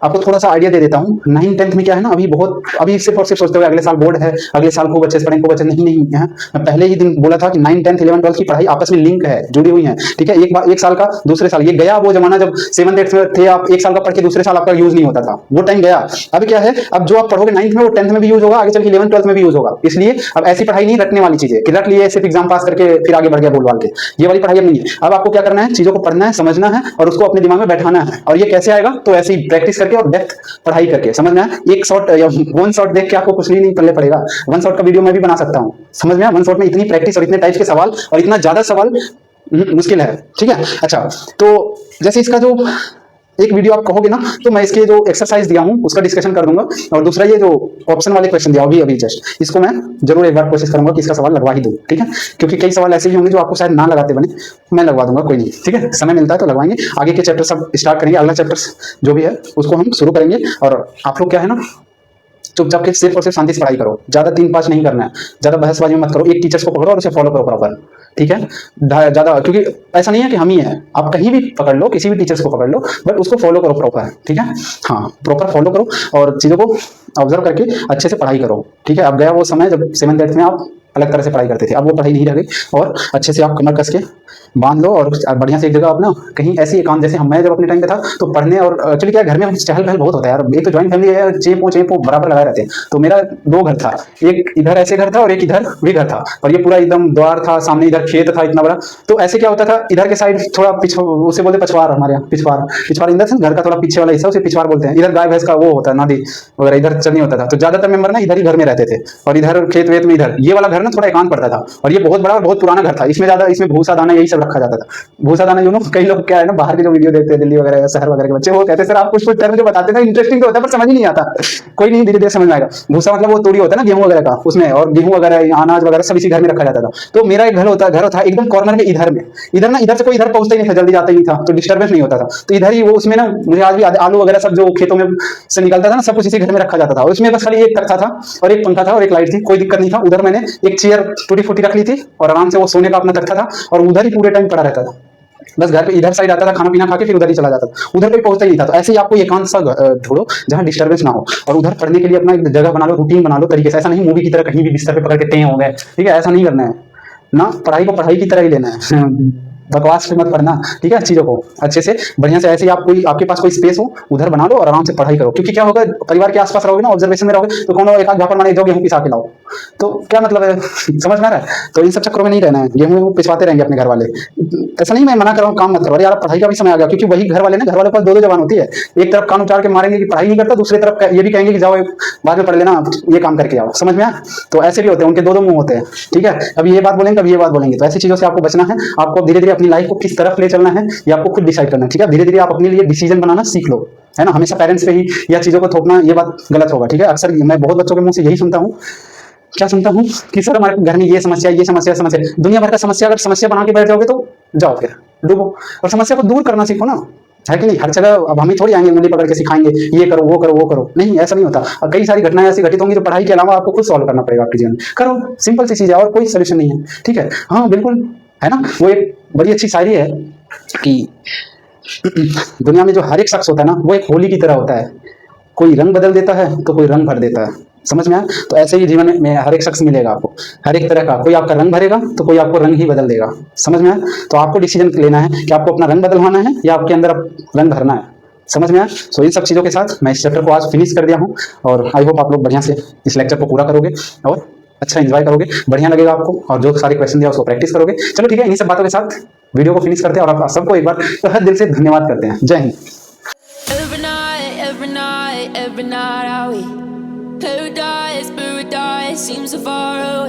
[SPEAKER 1] आपको थोड़ा सा आइडिया दे देता हूँ, 9th 10th में क्या है ना, अभी सिर्फ और सिर्फ सोचते हुए अगले साल बोर्ड है, अगले साल खूब अच्छे से पढ़ेंगे, खूब अच्छे नहीं है। मैं पहले ही दिन बोला था कि 9th 10th 11th 12th की पढ़ाई आपस में लिंक है, जुड़ी हुई है। ठीक है, एक साल का दूसरे साल, ये गया वो जमाना जब 7th 8th में थे आप, एक साल का पढ़ के दूसरे साल आपका यूज नहीं होता था, वो टाइम गया। अब क्या है, अब जो आप पढ़ोगे 9th में वो 10th में भी यूज होगा, आगे चल के 11th 12th में भी यूज होगा। इसलिए अब ऐसी पढ़ाई नहीं रटने वाली चीजें कि रट लिए सिर्फ एग्जाम पास करके फिर आगे बढ़ गया बोल के, ये वाली पढ़ाई अब नहीं है। अब आपको क्या करना है, चीजों को पढ़ना है, समझना है और उसको अपने दिमाग में बैठाना है। और ये कैसे आएगा, तो ऐसे ही प्रैक्टिस करके और डेप्थ पढ़ाई करके। समझना है, एक शॉट या वन शॉट देख के आपको कुछ नहीं पढ़ने पड़ेगा, वन शॉट का वीडियो मैं भी बना सकता हूँ। समझ में, वन शॉट में इतनी प्रैक्टिस और इतने टाइप के सवाल और इतना ज्यादा सवाल मुश्किल है, ठीक है। अच्छा, तो जैसे इसका जो एक वीडियो आप कहोगे ना, तो मैं इसके जो एक्सरसाइज दिया हूँ उसका डिस्कशन कर दूंगा, और दूसरा ये जो ऑप्शन वाले क्वेश्चन दिया अभी जस्ट, इसको मैं जरूर एक बार कोशिश करूंगा कि इसका सवाल लगवा ही दूं, ठीक है। क्योंकि कई सवाल ऐसे भी होंगे जो आपको शायद ना लगाते बने, मैं लगवा दूंगा, कोई नहीं, ठीक है। समय मिलता है तो लगवाएंगे। आगे के चैप्टर सब स्टार्ट करेंगे, अगला चैप्टर जो भी है उसको हम शुरू करेंगे। और आप लोग क्या है ना, चुपचाप के सिर्फ और सिर्फ शांति से पढ़ाई करो, ज्यादा 3-5 नहीं करना है, ज्यादा बहसबाजी मत करो, एक टीचर्स को पकड़ो और उसे फॉलो करो प्रॉपर, ठीक है। ज्यादा, क्योंकि ऐसा नहीं है कि हम ही हैं, आप कहीं भी पकड़ लो, किसी भी टीचर्स को पकड़ लो, बट उसको फॉलो करो प्रॉपर, ठीक है। हाँ, प्रॉपर फॉलो करो और चीजों को ऑब्जर्व करके अच्छे से पढ़ाई करो, ठीक है। अब गया वो समय जब 7th 8th में आप अलग तरह से पढ़ाई करते थे, अब वो पढ़ाई नहीं रह गई, और अच्छे से आप कमर कस के बांध लो और बढ़िया से एक जगह अपना कहीं ऐसी एकांत, जैसे मैं जब अपने टाइम पे था तो पढ़ने, और एक्चुअली क्या घर में चहल पहल बहुत होता है यार, एक तो ज्वाइंट फैमिली है, चेपो बराबर लगाए रहते हैं। तो मेरा 2 घर था, एक इधर ऐसे घर था और एक इधर भी घर था, और ये पूरा एकदम द्वार था, सामने इधर खेत था इतना बड़ा। तो ऐसे क्या होता था, इधर के साइड थोड़ा उसे बोलते पिछवाड़, हमारे यहाँ पिछवाड़ इधर से घर का थोड़ा पीछे वाला हिस्सा उसे पिछवाड़ बोलते हैं। इधर गाय भैंस का वो होता है, नदी वगैरह इधर चलनी होता था, तो ज्यादातर मेंबर ना इधर ही घर में रहते थे, और इधर खेत वेत में इधर ये वाला घर ना थोड़ा एकांत पड़ता था, और ये बहुत बड़ा और बहुत पुराना घर था। इसमें भूसा दाना यही सब रखा जाता था। भूसा दाना कई लोग क्या है ना, बाहर के जो वीडियो देखते हैं दिल्ली वगैरह शहर वगैरह के बच्चे, वो कहते हैं सर आप कुछ टर्म जो बताते हैं इंटरेस्टिंग तो होता है पर समझ ही नहीं आता। कोई नहीं, धीरे धीरे समझ में आएगा। भूसा मतलब वो तूड़ी होता है ना गेहूं वगैरह का, उसमें, और गेहूं वगैरह अनाज वगैरह सब इसी घर में रखा जाता था। तो मेरा एक घर था एकदम कॉर्नर में, इधर से कोई इधर पहुंचता ही नहीं था, जल्दी जाता ही नहीं था, तो डिस्टर्बेंस नहीं होता था। तो इधर ही वो उसमें ना, मुझे आज भी आलू वगैरह सब जो खेतों में से निकलता था ना, सब कुछ इसी घर में रखा जाता था। उसमें बस खाली एक तख्ता था और एक पंखा था और एक लाइट थी, कोई दिक्कत नहीं था। उधर मैंने एक चेयर टूटी फूटी रख ली थी और आराम से वो सोने का अपना तख्ता था, और उधर ही पूरे टाइम पड़ा रहता था। बस घर पे इधर साइड आता था, खाना पीना खा के फिर उधर ही चला जाता था, उधर कोई पहुंचता ही नहीं था। तो ऐसे ही आपको एकांत सा ढूंढो जहां डिस्टर्बेंस ना हो, और उधर पढ़ने के लिए अपना एक जगह बना लो, रूटीन बना लो तरीके से। ऐसा नहीं मूवी की तरह कहीं भी बिस्तर पे पकड़ के टें हो गए, ठीक है, ऐसा नहीं करना है ना। पढ़ाई को पढ़ाई की तरह ही लेना है बकवास पे मत पढ़ना, ठीक है। चीजों को अच्छे से बढ़िया से, ऐसे ही आपके पास कोई स्पेस हो उधर बना लो और आराम से पढ़ाई करो। क्योंकि क्या होगा, परिवार के आसपास रहोगे ना, ऑब्जर्वेशन में रहोगे, तो कौन एक आध झापड़ मारे, जो गेहूं पिसा के लाओ, तो क्या मतलब है समझ में आ रहा है। तो इन सब चक्करों में नहीं रहना है, गेहूं पिछवाते रहेंगे अपने घर वाले। ऐसा नहीं मैं मना कर रहा हूँ, काम मत करो, अरे यार पढ़ाई का भी समय आ गया। क्योंकि वही घर वाले के पास 2 जबान होती है, एक तरफ कान उचाड़ के मारेंगे कि पढ़ाई नहीं करता, दूसरी तरफ ये भी कहेंगे कि जाओ बाद में पढ़ लेना, ये काम करके आओ, समझ में आया। तो ऐसे भी होते हैं, उनके 2 मुंह होते हैं, ठीक है। अभी ये बात बोलेंगे, कभी ये बात बोलेंगे। तो ऐसी चीजों से आपको बचना है। आपको धीरे धीरे अपनी लाइफ को किस तरफ ले चलना है ये आपको खुद डिसाइड करना है, ठीक है। धीरे धीरे आप अपने लिए डिसीजन बनाना सीख लो, है ना। हमेशा पेरेंट्स पे ही या चीजों को थोपना, ये बात गलत होगा, ठीक है। अक्सर मैं बहुत बच्चों के मुंह से यही सुनता हूँ, क्या सुनता हूँ कि सर हमारे घर में ये समस्या दुनिया भर का समस्या। अगर समस्या बना के बैठ जाओगे तो जाओ फिर डूबो, और समस्या को दूर करना सीखो ना, है कि नहीं। हर जगह अब हम ही थोड़ी आएंगे उंगली पकड़ के सिखाएंगे ये करो वो करो वो करो, नहीं, ऐसा नहीं होता। और कई सारी घटनाएं ऐसी घटित होंगी जो पढ़ाई के अलावा आपको खुद सॉल्व करना पड़ेगा आपके जीवन में। करो, सिंपल सी चीज है और कोई सोल्यूशन नहीं है, ठीक है। हाँ बिल्कुल, है ना। वो एक बड़ी अच्छी शायरी है कि दुनिया में जो हर एक शख्स होता है ना, वो एक होली की तरह होता है, कोई रंग बदल देता है तो कोई रंग भर देता है, समझ में आया। तो ऐसे ही जीवन में हर एक शख्स मिलेगा आपको, हर एक तरह का, कोई आपका रंग भरेगा तो कोई आपको रंग ही बदल देगा, समझ में आया। तो आपको डिसीजन लेना है कि आपको अपना रंग बदलवाना है या आपके अंदर रंग भरना है, समझ में आया। सो इन सब चीज़ों के साथ मैं इस चैप्टर को आज फिनिश कर दिया हूँ, और आई होप आप लोग बढ़िया से इस लेक्चर को पूरा करोगे और अच्छा एंजॉय करोगे, बढ़िया लगेगा आपको, और जो सारे क्वेश्चन दिया उसको प्रैक्टिस करोगे। चलो ठीक है, इन्हीं सब बातों के साथ वीडियो को फिनिश करते हैं, और आप सबको एक बार तहे दिल से धन्यवाद करते हैं। जय Hind.
[SPEAKER 2] Every night, I we paradise seems so far away.